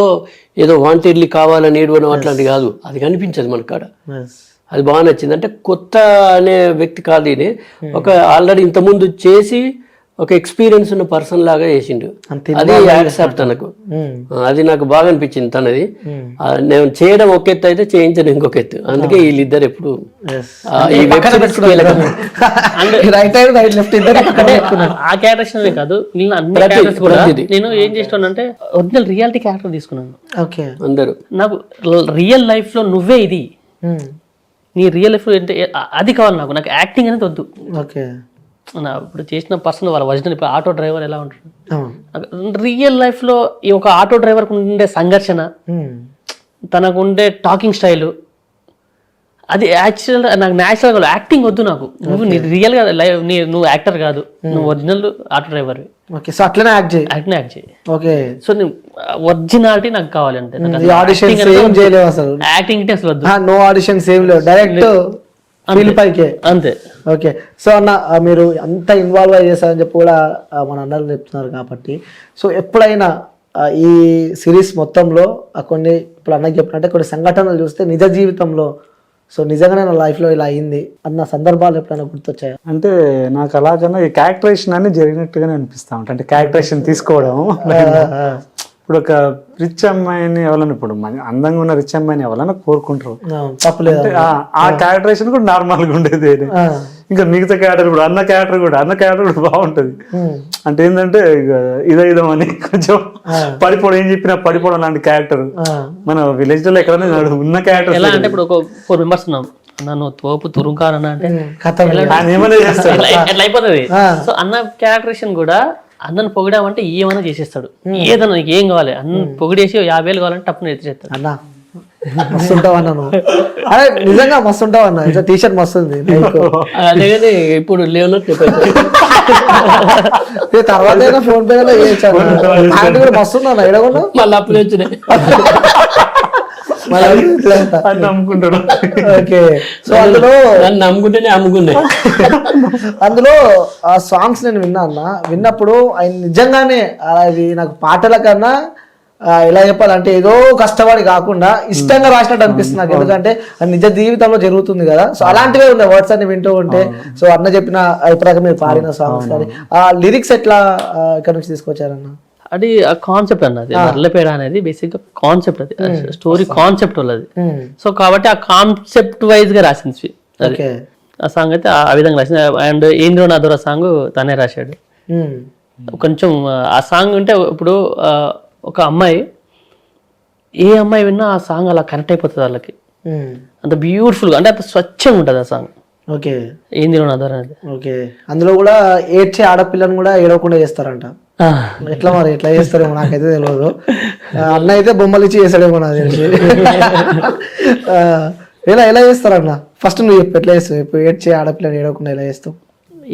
ఏదో వాంటెడ్లీ కావాలని ఏడవడం అట్లాంటి కాదు, అది కనిపించదు మన కాడ. అది బాగా నచ్చింది. అంటే కొత్త అనే వ్యక్తి కాదు ఇది, ఒక ఆల్రెడీ ఇంతకుముందు చేసి ఒక ఎక్స్పీరియన్స్ ఉన్న పర్సన్ లాగా చేసిండు. అది యాక్సెప్ట్ తనకు, అది నాకు బాగా అనిపించింది తనది. నేను చేయడం ఒక ఎత్తు అయితే చేయించడం ఇంకొక ఎత్తు. అందుకే వీళ్ళిద్దరు ఎప్పుడు ఆ క్యారెక్టర్ కాదు, నేను ఏం చేస్తానంటే ఒరిజినల్ రియాలిటీ క్యారెక్టర్ తీసుకున్నాను. అందరూ నాకు రియల్ లైఫ్ లో నువ్వే ఇది, నీ రియల్ లైఫ్ అంటే అది కావాలి నాకు. నాకు యాక్టింగ్ అనేది వద్దు. ఇప్పుడు చేసిన పర్సన్ వాళ్ళ ఒరిజినల్, ఇప్పుడు ఆటో డ్రైవర్ ఎలా ఉంటాడు, రియల్ లైఫ్ లో ఈ ఒక ఆటో డ్రైవర్ ఉండే సంఘర్షణ, తనకు ఉండే టాకింగ్ స్టైలు, అది యాక్చువల్ నాకు న్యాచురల్. యాక్టింగ్ వద్దు నాకు. నువ్వు రియల్ గా నువ్వు యాక్టర్ కాదు, నువ్వు ఒరిజినల్ ఆటో డ్రైవర్. అట్లనే యాక్ట్ చేయి. సో ఒరిజినాలిటీ నాకు కావాలి అంతే. యాక్టింగ్ అసలు వద్దు. నో ఆడిషన్స్ ఏం లేవు, డైరెక్ట్ అంతే. ఓకే. సో అన్న, మీరు అంత ఇన్వాల్వ్ అయ్యి చేస్తారని చెప్పి కూడా మన అన్నలు చెప్తున్నారు కాబట్టి, సో ఎప్పుడైనా ఈ సిరీస్ మొత్తంలో కొన్ని, ఇప్పుడు అన్నకి చెప్పినట్టే కొన్ని సంఘటనలు చూస్తే నిజ జీవితంలో, సో నిజంగానే నా లైఫ్లో ఇలా అయింది అన్న సందర్భాలు ఎప్పుడైనా గుర్తొచ్చాయా? అంటే నాకు అలాగన్నా ఈ క్యారెక్టరేషన్ అని జరిగినట్టుగానే అనిపిస్తా ఉంటుంది. అంటే క్యారెక్టరేషన్ తీసుకోవడం, ఇప్పుడు ఒక రిచ్ అమ్మాయిని ఎవరైనా, ఇప్పుడు అందంగా ఉన్న రిచ్ అమ్మాయిని ఎవరైనా కోరుకుంటారు, తప్పలేదు. ఆ క్యారెక్టరేషన్ కూడా నార్మల్ గా ఉండేది. ఇంకా మిగతా క్యారెక్టర్ కూడా, అన్న క్యారెక్టర్ కూడా బాగుంటది. అంటే ఏంటంటే ఇదమని కొంచెం పడిపోవడం, ఏం చెప్పినా పడిపోవడం లాంటి క్యారెక్టర్ మన విలేజ్ లో ఎక్కడైనా ఉన్న క్యారెక్టర్. ఎలా అంటే ఇప్పుడు ఒక 4 మెంబర్స్ ఉన్నాం, నన్ను తోపు తురుంకారన్న అంటే ఎట్లా అయిపోతుంది. సో అన్న క్యారెక్టరేషన్ కూడా అన్నను పొగిడామంటే ఏమైనా చేసేస్తాడు, ఏదన్నా నీకు ఏం కావాలి అన్న పొగిడేసి 50,000 కావాలంటే తప్పని ఎత్తిచేస్తాడు. అన్న మస్తు ఉంటావు అన్న, నువ్వు అదే నిజంగా మస్తు ఉంటావు అన్న. ఇంకా టీషర్ట్ మస్తు ఉంది. అదే ఇప్పుడు లేవున్నట్టు తర్వాత ఫోన్ పే కూడా మస్తు ఉన్నా ఎడగొన్నా, మళ్ళీ అప్పుడే వచ్చినాయి. నమ్ముకుంటాడు. ఓకే. సో అందులో నమ్ముకుంటేనే అమ్ముకున్నాయి. అందులో ఆ సాంగ్స్ నేను విన్నా అన్న. విన్నప్పుడు ఆయన నిజంగానే అది నాకు పాటల కన్నా ఎలా చెప్పాలంటే ఏదో కష్టపడి కాకుండా ఇష్టంగా రాసినట్టు అనిపిస్తుంది నాకు. ఎందుకంటే అది నిజ జీవితంలో జరుగుతుంది కదా. సో అలాంటివే ఉన్నాయి వర్డ్స్ అన్ని వింటూ ఉంటే. సో అన్న చెప్పిన ఇప్పటిదాకా మీరు పాడిన సాంగ్స్ కానీ ఆ లిరిక్స్ ఎట్లా ఇక్కడ నుంచి తీసుకొచ్చారన్న? అది ఆ కాన్సెప్ట్ అన్నది, నల్లపేడ అనేది బేసిక్ గా కాన్సెప్ట్, అది స్టోరీ కాన్సెప్ట్ వాళ్ళది. సో కాబట్టి ఆ కాన్సెప్ట్ వైజ్ గా రాసింది అది. ఆ సాంగ్ అయితే ఆ విధంగా రాసింది. అండ్ ఏంద్రో నాదోర సాంగ్ తనే రాశాడు. కొంచెం ఆ సాంగ్ అంటే ఇప్పుడు ఒక అమ్మాయి, ఏ అమ్మాయి విన్నా ఆ సాంగ్ అలా కనెక్ట్ అయిపోతుంది వాళ్ళకి. అంత బ్యూటిఫుల్ గా, అంటే అంత స్వచ్ఛంగా ఉంటుంది ఆ సాంగ్. ఓకే. ఏంద్రో నాదోర అనేది. ఓకే. అందులో కూడా ఏడ్చే ఆడపిల్లని కూడా ఏడవకుండా చేస్తారంట. ఎట్లా మరి ఎట్లా చేస్తారేమో నాకైతే తెలియదు. అన్న అయితే బొమ్మలు ఇచ్చి చేస్తాడేమో నాకు తెలిసి. ఎలా చేస్తారన్న? ఫస్ట్ నువ్వు చెప్పు, ఎట్లా చేస్తావు? ఇప్పుడు ఏడ్చే ఆడపిల్లని ఏడవకుండా ఎలా చేస్తావు?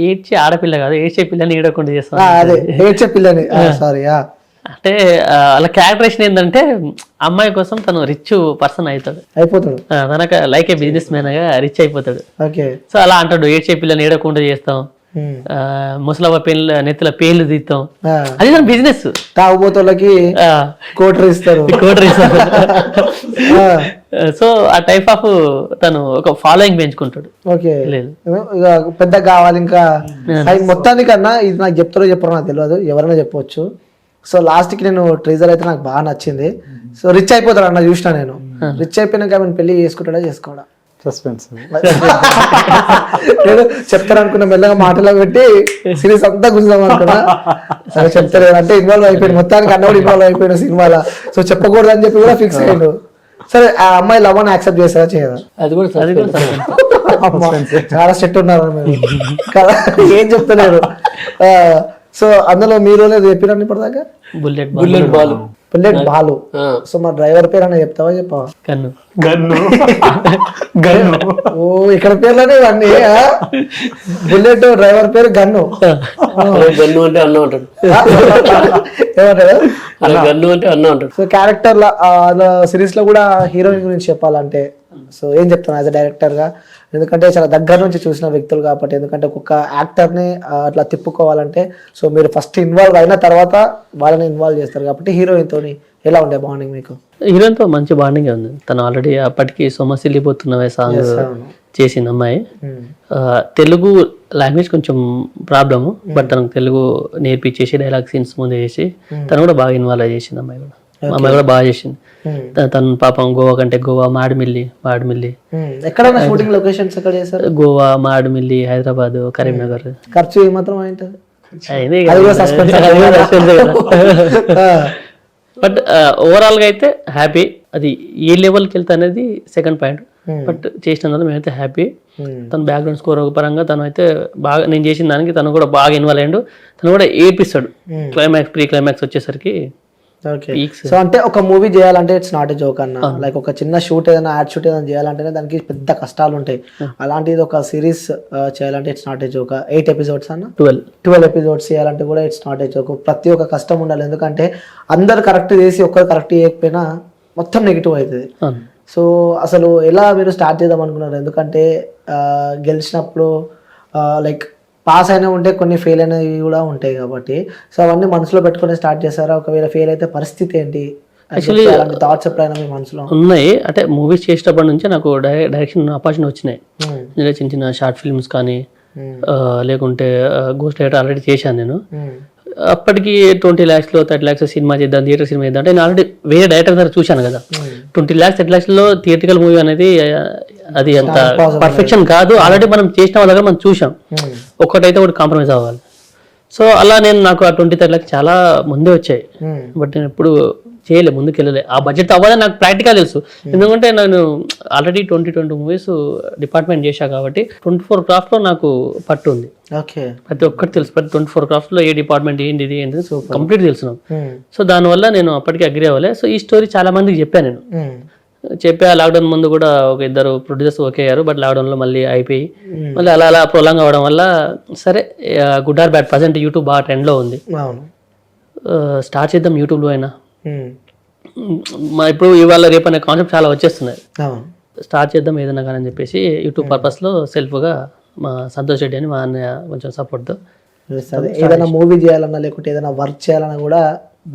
ఏడ్చే ఆడపిల్ల కాదు, ఏడ్చే పిల్లని ఏడవకుండా చేస్తాను. అదే ఏడ్చే పిల్లని. సారీ. అంటే అలా క్యారెక్టరేషన్ ఏంటంటే అమ్మాయి కోసం తను రిచ్ పర్సన్ అయిపోతాడు, తనకు లైక్ ఏ బిజినెస్ మ్యాన్ గా రిచ్ అయిపోతాడు. ఓకే. సో అలా అంటాడు, ఏడ్చే పిల్లని ఏడవకుండా చేస్తాం, ముసలవ్వ పెళ్ళ నెత్తుల పేర్లు తీస్తాం, అది తన బిజినెస్. తాగుబోతులకి కోటరీ ఇస్తారు. సో ఆ టైప్ ఆఫ్ తను ఒక ఫాలోయింగ్ పెంచుకుంటాడు. ఓకే. పెద్ద కావాలి ఇంకా మొత్తానికన్నా. ఇది నాకు చెప్తారో చెప్పారో నాకు తెలియదు, ఎవరైనా చెప్పవచ్చు. సో లాస్ట్ కి నేను ట్రీజర్ అయితే నాకు బాగా నచ్చింది. సో రిచ్ అయిపోతాడు అన్న, చూసినా నేను. రిచ్ అయిపోయినాక ఆమెను పెళ్లి చేసుకుంటాడా చేసుకోవడా? సస్పెన్స్. నేను చెప్తారనుకున్నా, మెల్లగా మాటలో పెట్టి సిరీస్ అంతా గుంజుదాం అనుకున్నా. సరే చెప్తారు అంటే ఇన్వాల్వ్ అయిపోయాడు, మొత్తానికి అన్న కూడా ఇన్వాల్వ్ అయిపోయాడు సినిమాలో. సో చెప్పకూడదు అని చెప్పి కూడా ఫిక్స్ అయ్యాడు. సరే ఆ అమ్మాయి లవ్ అని యాక్సెప్ట్ చేస్తారా చేయదా? అది కూడా చాలా స్ట్రిక్ట్ ఉన్నారు మీరు కదా, ఏం చెప్తలేరు. సో అందులో మీరు చెప్పిరండి ఇప్పటిదాకా bullet bullet ball bullet Balu. So మా డ్రైవర్ పేరు అన్న చెప్తావా చెప్పవా? కన్ను గన్ను గన్ను ఓ ఇక్కడ పేర్లోనే ఇవన్నీ. బుల్లెట్ డ్రైవర్ పేరు గన్ను. గన్ను అంటే అన్న అంటాడు, ఏమంటారు? అలా గన్ను అంటే అన్న అంటాడు. సో క్యారెక్టర్ సిరీస్ లో కూడా హీరోయిన్ గురించి చెప్పాలంటే సో ఏం చెప్తాను యాజ్ అ డైరెక్టర్ గా, ఎందుకంటే చాలా దగ్గర నుంచి చూసిన వ్యక్తులు కాబట్టి, ఎందుకంటే ఒక్కొక్క యాక్టర్ ని అట్లా తిప్పుకోవాలంటే సో మీరు ఫస్ట్ ఇన్వాల్వ్ అయిన తర్వాత వాళ్ళని ఇన్వాల్వ్ చేస్తారు కాబట్టి హీరోయిన్ తోని ఎలా ఉండే బాండింగ్ మీకు? హీరోయిన్తో మంచి బాండింగ్ ఉంది. తను ఆల్రెడీ అప్పటికి సొమ్మసిల్లిపోతున్నవే సాంగ్ చేసింది అమ్మాయి. తెలుగు లాంగ్వేజ్ కొంచెం ప్రాబ్లము, బట్ తనకు తెలుగు నేర్పించేసి డైలాగ్ సీన్స్ ముందే చేసి తను కూడా బాగా ఇన్వాల్వ్ చేసింది. అమ్మాయి కూడా బాగా చేసింది. తను పాపం గోవా కంటే గోవా, మాడిమిల్లి ఎక్కడైనా షూటింగ్ లొకేషన్స్ ఎక్కడ చేశారు? గోవా, మాడిమిల్లి, హైదరాబాద్, కరీంనగర్. ఖర్చు ఏమాత్రం అయింటది? బట్ ఓవరాల్ గా అయితే హ్యాపీ. అది ఏ లెవెల్కి వెళ్తా అనేది సెకండ్ పాయింట్, బట్ చేసినందుకు మేమైతే హ్యాపీ. తన బ్యాక్గ్రౌండ్ స్కోర్ పరంగా తను అయితే బాగా, నేను చేసిన దానికి తను కూడా బాగా ఇన్వాల్వ్ అయ్యాడు. తను కూడా ఏడ్పిస్తాడు క్లైమాక్స్, ప్రీ క్లైమాక్స్ వచ్చేసరికి. సో అంటే ఒక మూవీ చేయాలంటే ఇట్స్ నాట్ ఎ జోక్ అన్న. లైక్ ఒక చిన్న షూట్ ఏదైనా యాడ్ షూట్ ఏదైనా చేయాలంటేనే దానికి పెద్ద కష్టాలు ఉంటాయి. అలాంటిది ఒక సిరీస్ చేయాలంటే it's not a joke. 8 episodes అన్న, 12 ఎపిసోడ్స్ చేయాలంటే కూడా ఇట్స్ నాట్ ఎ జోక్. ప్రతి ఒక్క కష్టం ఉండాలి, ఎందుకంటే అందరు కరెక్ట్ చేసి ఒక్కరు కరెక్ట్ చేయకపోయినా మొత్తం నెగిటివ్ అవుతుంది. సో అసలు ఎలా మీరు స్టార్ట్ చేద్దాం అనుకున్నారు? ఎందుకంటే గెలిచినప్పుడు లైక్ పాస్ అయినా ఉంటే కొన్ని ఫెయిల్ అయినవి కూడా ఉంటాయి కాబట్టి, సో అవన్నీ మనసులో పెట్టుకుని స్టార్ట్ చేశారా? ఒకవేళ ఫెయిల్ అయితే పరిస్థితి ఏంటి? యాక్చువల్లీ థాట్స్ ఎప్పుడైనా మీ మనసులో ఉన్నాయి. అంటే మూవీస్ చేసేటప్పటి నుంచే నాకు డైరెక్షన్ ఆపర్చునిటీ వచ్చినాయి. చిన్న చిన్న షార్ట్ ఫిల్మ్స్ కానీ లేకుంటే గోస్ట్ రైటర్ ఆల్రెడీ చేశాను నేను. అప్పటికి 20 lakhs 30 lakhs సినిమా చేద్దాం, థియేటర్ సినిమా చేద్దాం అంటే నేను ఆల్రెడీ వేరే డైరెక్టర్ దగ్గర చూశాను కదా. 20 lakhs 30 lakhs థియేటికల్ మూవీ అనేది అది అంత పర్ఫెక్షన్ కాదు. ఆల్రెడీ మనం చేసిన వాళ్ళ దగ్గర మనం చూసాం, ఒక్కటైతే ఒకటి కాంప్రమైజ్ అవ్వాలి. సో అలా నాకు ఆ 20-30 lakhs చాలా ముందే వచ్చాయి, బట్ నేను ఎప్పుడు చేయలే, ముందుకు వెళ్ళలే. ఆ బడ్జెట్ అవ్వాలని నాకు ప్రాక్టికల్ తెలుసు, ఎందుకంటే నేను ఆల్రెడీ 20 మూవీస్ డిపార్ట్మెంట్ చేశా కాబట్టి 24 craft లో నాకు పట్టు ఉంది. ప్రతి ఒక్కటి తెలుసు, ప్రతి 24 craft లో ఏ డిపార్ట్మెంట్ ఏంటి కంప్లీట్ తెలుసు నాకు. సో దానివల్ల నేను అప్పటికి అగ్రి అవ్వలే. సో ఈ స్టోరీ చాలా మందికి చెప్పాను నేను. చెప్పా, లాక్డౌన్ ముందు కూడా ఒక 2 ప్రొడ్యూసర్స్ ఓకే అయ్యారు, బట్ లాక్డౌన్ లో మళ్ళీ అయిపోయి మళ్ళీ అలా ప్రొలాంగ్ అవ్వడం వల్ల సరే good or bad present YouTube బాగా ట్రెండ్ లో ఉంది, స్టార్ట్ చేద్దాం యూట్యూబ్ లో అయినా. ఇప్పుడు ఇవాళ రేపు అనే కాన్సెప్ట్ చాలా వచ్చేస్తున్నాయి, స్టార్ట్ చేద్దాం ఏదైనా కానీ అని చెప్పేసి యూట్యూబ్ పర్పస్ లో సెల్ఫ్ గా మా సంతోష్ రెడ్డి అని మా అన్నయ్య కొంచెం సపోర్ట్. ఏదైనా మూవీ చేయాలన్నా లేకుంటే ఏదైనా వర్క్ చేయాలన్నా కూడా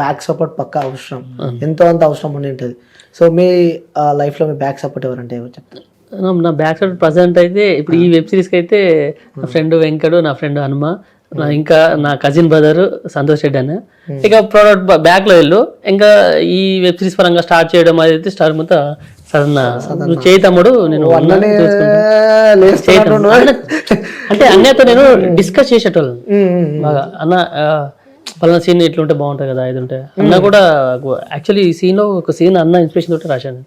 బ్యాక్ సపోర్ట్ పక్కా అవసరం, ఎంతో అంత అవసరం ఉండి ఉంటుంది. సో మీ లైఫ్ లో మీ బ్యాక్ సపోర్ట్ ఎవరంటే చెప్తారు? నా బ్యాక్ సపోర్ట్ ప్రజెంట్ అయితే ఇప్పుడు ఈ వెబ్ సిరీస్ కి అయితే నా ఫ్రెండ్ వెంకడు, నా ఫ్రెండ్ హనుమ, ఇంకా నా కజిన్ బ్రదర్ సంతోష్ రెడ్డి అన్న. ఇక ప్రోడక్ట్ బ్యాక్ లో వెళ్ళు, ఇంకా ఈ వెబ్ సిరీస్ పరంగా స్టార్ట్ చేయడం అయితే స్టార్ట్ మొత్తం నువ్వు చేయి తమ్ముడు, నేను అంటే అన్నయ్యతో నేను డిస్కస్ చేసేటోళ్ళని బాగా. అన్న పలానా సీన్ ఇట్లుంటే బాగుంటుంది కదా, ఇది ఉంటే అన్న కూడా. యాక్చువల్లీ ఈ సీన్ లో ఒక సీన్ అన్న ఇన్స్పిరేషన్ తోటి రాశాను.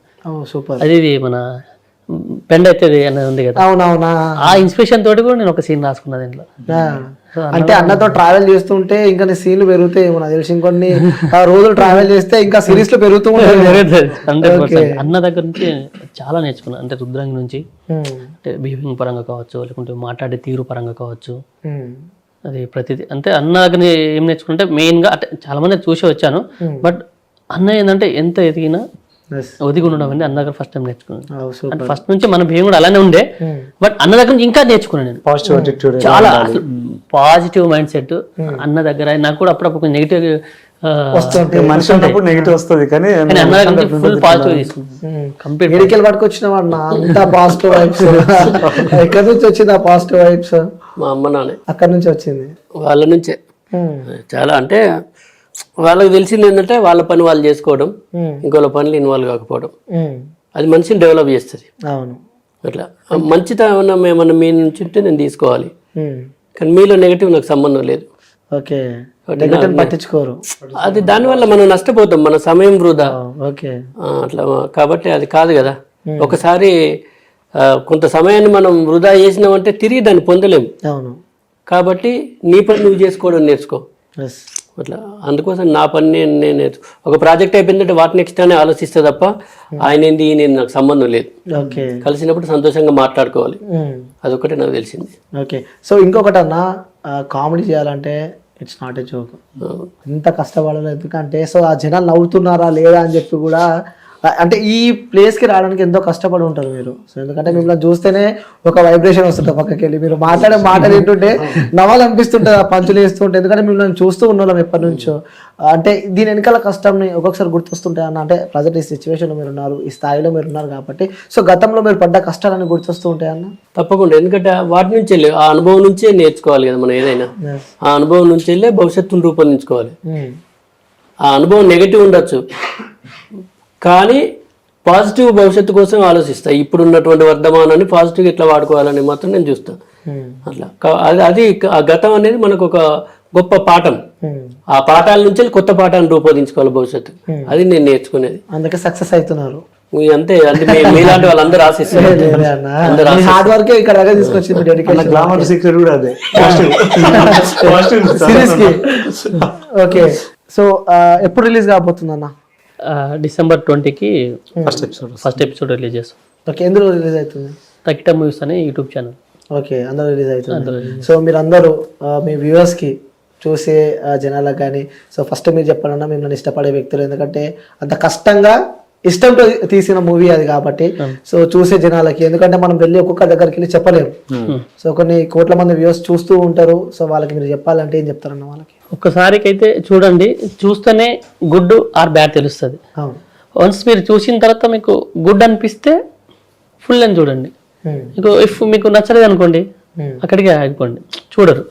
అది మన పెండ్ అవుతుంది అనేది ఉంది కదా, ఆ ఇన్స్పిరేషన్ తోటి కూడా నేను ఒక సీన్ రాసుకున్నా దీంట్లో. అంటే అన్నతో ట్రావెల్ చేస్తుంటే ఇంకా నీ సీన్లు పెరుగుతాయి, నాకు తెలిసి ఇంకొన్ని రోజులు ట్రావెల్ చేస్తే ఇంకా సిరీస్ లో పెరుగుతూ ఉంటాయి. అన్న దగ్గర నుంచి చాలా నేర్చుకున్నా, అంటే రుద్రంగి నుంచి, అంటే బిహేవింగ్ పరంగా కావచ్చు, లేకుంటే మాట్లాడే తీరు పరంగా కావచ్చు, అది ప్రతిదీ. అంటే అన్న దగ్గర ఏం నేర్చుకుంటే మెయిన్ గా, అంటే చాలా మంది చూసి వచ్చాను, బట్ అన్న ఏంటంటే ఎంత ఎదిగినా ఒదిగి ఉండడం అనేది అన్న దగ్గర ఫస్ట్ టైం నేర్చుకున్నాను. అంటే ఫస్ట్ నుంచి మన బిహేవింగ్ కూడా అలానే ఉండే, బట్ అన్న దగ్గర నుంచి ఇంకా నేర్చుకున్నాను నేను. చాలా పాజిటివ్ మైండ్ సెట్ అన్న దగ్గర. నాకు కూడా అప్పుడప్పుడు నెగిటివ్ మనిషి ఉన్నప్పుడు నెగిటివ్ వస్తుంది, కానీ అన్న దగ్గర నుంచి ఫుల్ పాజిటివ్ తీసుకున్నాను. కంప్లీట్ మెడికల్ పట్టుకొచ్చిన వాడు అంతా పాజిటివ్ వైబ్స్. ఎక్కడి నుంచి వచ్చింది ఆ పాజిటివ్ వైబ్స్? మా అమ్మ నాన్న అక్కడ నుంచి వచ్చింది, వాళ్ళ నుంచే. చాలా అంటే వాళ్ళకి తెలిసింది ఏంటంటే వాళ్ళ పని వాళ్ళు చేసుకోవడం, ఇంకోళ్ళ పనులు ఇన్వాల్వ్ కాకపోవడం, అది మనిషిని డెవలప్ చేస్తుంది. అవును, అట్లా మంచితనం ఏమన్నా మీ నుంచి ఉంటే నేను తీసుకోవాలి, కానీ మీలో నెగిటివ్ నాకు సంబంధం లేదు. ఓకే, పట్టించుకోరు. అది దానివల్ల మనం నష్టపోతాం, మన సమయం వృధా. ఓకే, అట్లా కాబట్టి అది కాదు కదా. ఒకసారి కొంత సమయాన్ని మనం వృధా చేసినామంటే తిరిగి దాన్ని పొందలేము. అవును, కాబట్టి నీ పని నువ్వు చేసుకోవడం నేర్చుకో. ఎస్. అట్లా అందుకోసం నా పని నేను ఒక ప్రాజెక్ట్ అయిపోయిందంటే వాటి నెక్స్ట్ అని ఆలోచిస్తే తప్ప ఆయన ఏంది ఈయన నాకు సంబంధం లేదు. ఓకే. కలిసినప్పుడు సంతోషంగా మాట్లాడుకోవాలి, అదొకటే నాకు తెలిసింది. ఓకే. సో ఇంకొకటి అన్న, కామెడీ చేయాలంటే ఇట్స్ నాట్ ఏ జోక్. ఎంత కష్టపడాలి, ఎందుకంటే సో ఆ జనాలు నవ్వుతున్నారా లేదా అని చెప్పి కూడా, అంటే ఈ ప్లేస్కి రావడానికి ఎంతో కష్టపడి ఉంటారు మీరు. సో ఎందుకంటే మిమ్మల్ని చూస్తేనే ఒక వైబ్రేషన్ వస్తుంటుంది పక్కకి వెళ్ళి, మీరు మాట్లాడే మాటలు ఏంటంటే నవ్వాలనిపిస్తుంటుంది, ఆ పంచులు వేస్తుంటే. ఎందుకంటే మిమ్మల్ని చూస్తూ ఉన్నాం ఎప్పటి నుంచో. అంటే దీని వెనకాల కష్టంని ఒక్కొక్కసారి గుర్తొస్తుంటాయి అన్న. అంటే ప్రజెంట్ ఈ సిచ్యువేషన్లో మీరు ఉన్నారు, ఈ స్థాయిలో మీరు ఉన్నారు కాబట్టి, సో గతంలో మీరు పడ్డ కష్టాలని గుర్తొస్తూ ఉంటాయి అన్న. తప్పకుండా, ఎందుకంటే వాటి నుంచి వెళ్ళి ఆ అనుభవం నుంచే నేర్చుకోవాలి కదా మనం ఏదైనా. ఆ అనుభవం నుంచి వెళ్ళే భవిష్యత్తును రూపొందించుకోవాలి. ఆ అనుభవం నెగిటివ్ ఉండొచ్చు కానీ పాజిటివ్ భవిష్యత్తు కోసం ఆలోచిస్తా. ఇప్పుడు ఉన్నటువంటి వర్ధమానాన్ని పాజిటివ్ ఎట్లా వాడుకోవాలని మాత్రం నేను చూస్తాను. అట్లా అది ఆ గతం అనేది మనకు ఒక గొప్ప పాఠం. ఆ పాఠాల నుంచి కొత్త పాఠాన్ని రూపొందించుకోవాలి భవిష్యత్తు. అది నేను నేర్చుకునేది. అందుకే సక్సెస్ అవుతున్నారు. అంతే, అంటే మీలాంటి వాళ్ళందరూ ఆశిస్తారు. హార్డ్ వర్క్ ఇక్కడ దాకా తీసుకొచ్చింది. గ్లామర్ సీక్రెట్ కూడా అదే. ఓకే. సో ఎప్పుడు రిలీజ్ కాబోతుంది అన్న? December 20కి ఫస్ట్ ఎపిసోడ్ రిలీజ్ చేస్తాం. ఓకే. ఎందులో రిలీజ్ అవుతుంది? తకిటా మూవీస్ అనే యూట్యూబ్ ఛానల్. ఓకే, అందరూ రిలీజ్ అవుతుంది. సో మీరు అందరూ మీ వ్యూవర్స్కి, చూసే జనాలకు కానీ, సో ఫస్ట్ మీరు చెప్పాలన్నా మిమ్మల్ని ఇష్టపడే వ్యక్తులు, ఎందుకంటే అంత కష్టంగా ఇష్టంతో తీసిన మూవీ అది కాబట్టి, సో చూసే జనాలకి, ఎందుకంటే మనం వెళ్ళి ఒక్కొక్క దగ్గరికి వెళ్ళి చెప్పలేము. సో కొన్ని కోట్ల మంది వ్యూవర్స్ చూస్తూ ఉంటారు. సో వాళ్ళకి మీరు చెప్పాలంటే ఏం చెప్తారన్న వాళ్ళకి? ఒక్కసారికి అయితే చూడండి, చూస్తేనే గుడ్ ఆర్ బ్యాడ్ తెలుస్తుంది. వన్స్ మీరు చూసిన తర్వాత మీకు గుడ్ అనిపిస్తే ఫుల్ అని చూడండి. ఇఫ్ మీకు నచ్చలేదు అనుకోండి, అక్కడికి ఆగిపోండి, చూడరు.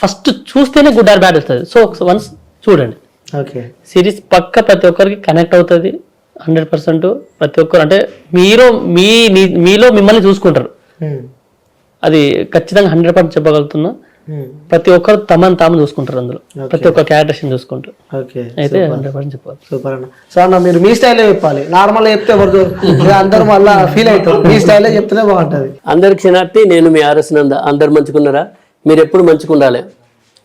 ఫస్ట్ చూస్తేనే గుడ్ ఆర్ బ్యాడ్ వస్తుంది. సో వన్స్ చూడండి. ఓకే. సిరీస్ పక్క ప్రతి ఒక్కరికి కనెక్ట్ అవుతుంది 100%. ప్రతి ఒక్కరు అంటే మీలో మిమ్మల్ని చూసుకుంటారు, అది ఖచ్చితంగా 100% చెప్పగలుగుతున్నా. ప్రతి ఒక్కరు తమను తాము చూసుకుంటారు, అందులో ప్రతి ఒక్క క్యారెక్టర్స్ చూసుకుంటారు. అయితే 100% చెప్పాలి. సూపర్ అన్న. సో అన్న మీరు మీ స్టైల్లో చెప్పాలి, నార్మల్ చెప్తే ఎవరు అందరూ మళ్ళీ ఫీల్ అవుతారు. మీ స్టైల్లో చెప్తేనే బాగుంటుంది. అందరికి క్షణార్థి, నేను మీ ఆర్ఎస్ నంద. అందరు మంచుకున్నారా? మీరు ఎప్పుడు మంచుకుండాలి.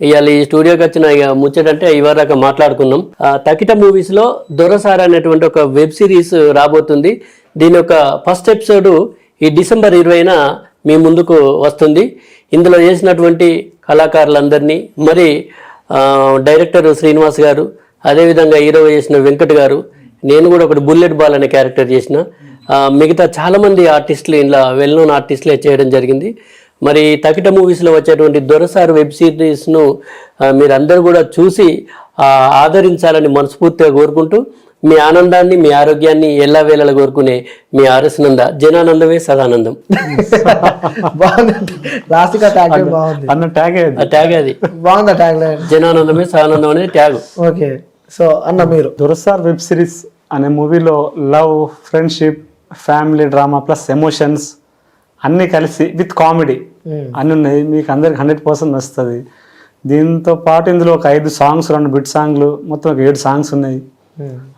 ఇవాళ ఈ స్టూడియోకి వచ్చిన ఇక ముచ్చటంటే ఇవరాక మాట్లాడుకున్నాం. తకిట మూవీస్ లో దొరసార అనేటువంటి ఒక వెబ్ సిరీస్ రాబోతుంది. దీని యొక్క ఫస్ట్ ఎపిసోడ్ ఈ December 20న మీ ముందుకు వస్తుంది. ఇందులో చేసినటువంటి కళాకారులందరినీ, మరి డైరెక్టర్ శ్రీనివాస్ గారు, అదేవిధంగా హీరో చేసిన వెంకట్ గారు, నేను కూడా ఒకటి బుల్లెట్ బాల్ అనే క్యారెక్టర్ చేసిన, మిగతా చాలామంది ఆర్టిస్టులు ఇలా వెల్ నోన్ ఆర్టిస్టులే చేయడం జరిగింది. మరి తకిట మూవీస్లో వచ్చేటువంటి దొరసారి వెబ్ సిరీస్ను మీరందరూ కూడా చూసి ఆదరించాలని మనస్ఫూర్తిగా కోరుకుంటూ, మీ ఆనందాన్ని, మీ ఆరోగ్యాన్ని ఎల్లా వేళలా కోరుకునే మీ ఆర్ఎస్ నంద. జనానందమే సదానందం. ట్యాగ్ అది బాగుంది. ట్యాగ్ జనానందమే సదానందం అనేది ట్యాగ్. ఓకే. సో అన్న మీరు దొరసార్ వెబ్ సిరీస్ అనే మూవీలో love, friendship, family drama plus emotions అన్నీ కలిసి విత్ కామెడీ అన్నీ ఉన్నాయి. మీకు అందరికి 100% వస్తుంది. దీంతో పాటు ఇందులో ఒక 5 సాంగ్స్, 2 బిట్ సాంగ్లు, మొత్తం ఒక 7 సాంగ్స్ ఉన్నాయి.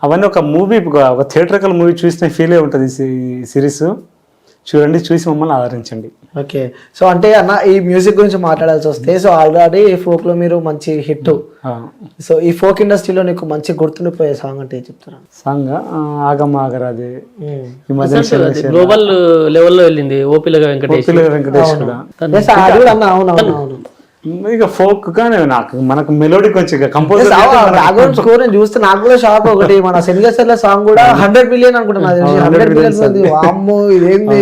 అవన్నీ ఒక మూవీ, ఒక థియేటర్కల్ మూవీ చూసిన ఫీలే ఉంటుంది ఈ సిరీస్. చూడండి, చూసి మమ్మల్ని ఆదరించండి. ఓకే. సో అంటే అన్న ఈ మ్యూజిక్ గురించి మాట్లాడాల్సి వస్తే, సో ఆల్రెడీ ఫోక్ లో మీరు మంచి హిట్. సో ఈ ఫోక్ ఇండస్ట్రీలో నీకు మంచి గుర్తుండిపోయే సాంగ్ అంటే చెప్తారా? సాంగ్ ఆగమాగరాదే ఈ మధ్య గ్లోబల్ లెవెల్లో వెళ్ళింది. ఓపిల వెంకటేష్ అవునవును. ఇక ఫోక్ గానే మనకు మెలోడీ కొంచెం కంపోజర్ స్కోర్ నేను చూస్తే నాకు కూడా షాక్. ఒకటి మన సెన్గసర్ల సాంగ్ కూడా 100 మిలియన్ అనుకుంటున్నా, 100 మిలియన్. అమ్మో ఇదేంది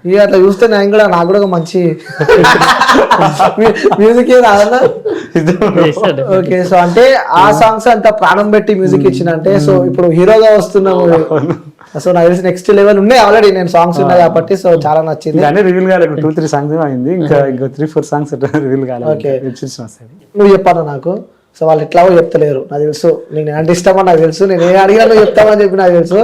ఇక అట్లా చూస్తే నాకు కూడా ఒక మంచి మ్యూజిక్ రాదన్నా. ఓకే. సో అంటే ఆ సాంగ్స్ అంత ప్రాణం పెట్టి మ్యూజిక్ ఇచ్చినంటే, సో ఇప్పుడు హీరోగా వస్తున్నాము. సో నాకు తెలిసి నెక్స్ట్ లెవెల్ ఉన్నాయి ఆల్రెడీ. నేను సాంగ్స్ ఉన్నాయి కాబట్టి సో చాలా నచ్చింది. రివీల్ కాలేదు, 2-3 సాంగ్స్ అయింది, ఇంకా 3-4 సాంగ్స్ రివీల్ కాలేదు. నువ్వు చెప్పాను నాకు. సో వాళ్ళు ఎట్లాగో చెప్తలేరు నాకు తెలుసు. నేను అంటే ఇష్టమని నాకు తెలుసు. నేను ఏ అడిగా నువ్వు చెప్తామని చెప్పి నాకు తెలుసు.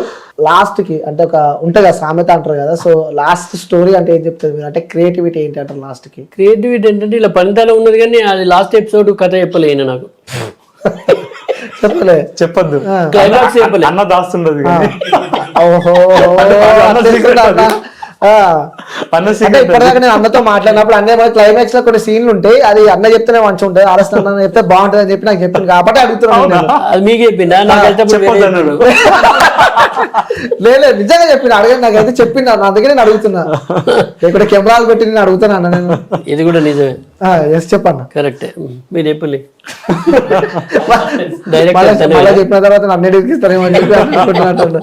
లాస్ట్ కి అంటే ఒక ఉంటుంది కదా సామెత అంటారు కదా, సో లాస్ట్ స్టోరీ అంటే ఏం చెప్తుంది మీరు? అంటే క్రియేటివిటీ ఏంటి అంటారు లాస్ట్ కి? క్రియేటివిటీ ఏంటంటే ఇలా పనితనం ఉన్నది, కానీ అది లాస్ట్ ఎపిసోడ్ కథ చెప్పలేను నాకు. చెప్పద్దు, క్లైమాక్స్ చెప్పలే. అన్న దాస్తుండదు. ఓహో అన్న అంటే ఇప్పటిదాకా నేను అన్నతో మాట్లాడినప్పుడు అన్న క్లైమాక్స్ లో కొన్ని సీన్లు ఉంటాయి, అది అన్న చెప్తేనే మంచిగా ఉంటుంది, ఆలస్యం అన్న చెప్తే బాగుంటుంది అని చెప్పి నాకు చెప్పింది కాబట్టి అడుగుతున్నాను నేను. అది మీకు చెప్పిందా? నాకు వెళ్తే అన్నాడు. లేదు నిజంగా చెప్పిన అడగండి, నాకైతే చెప్పింది అన్న, అందుకే నేను అడుగుతున్నా. ఇక్కడ కెమెరాలు పెట్టి నేను అడుగుతాను అన్న నేను. ఇది కూడా నిజమే, ఎస్ చెప్పన్న. కరెక్టే. మీరు చెప్పలే మళ్ళీ చెప్పిన తర్వాత నన్ను ఎడిగిస్తారేమో అని చెప్పి అనుకుంటున్నట్టు.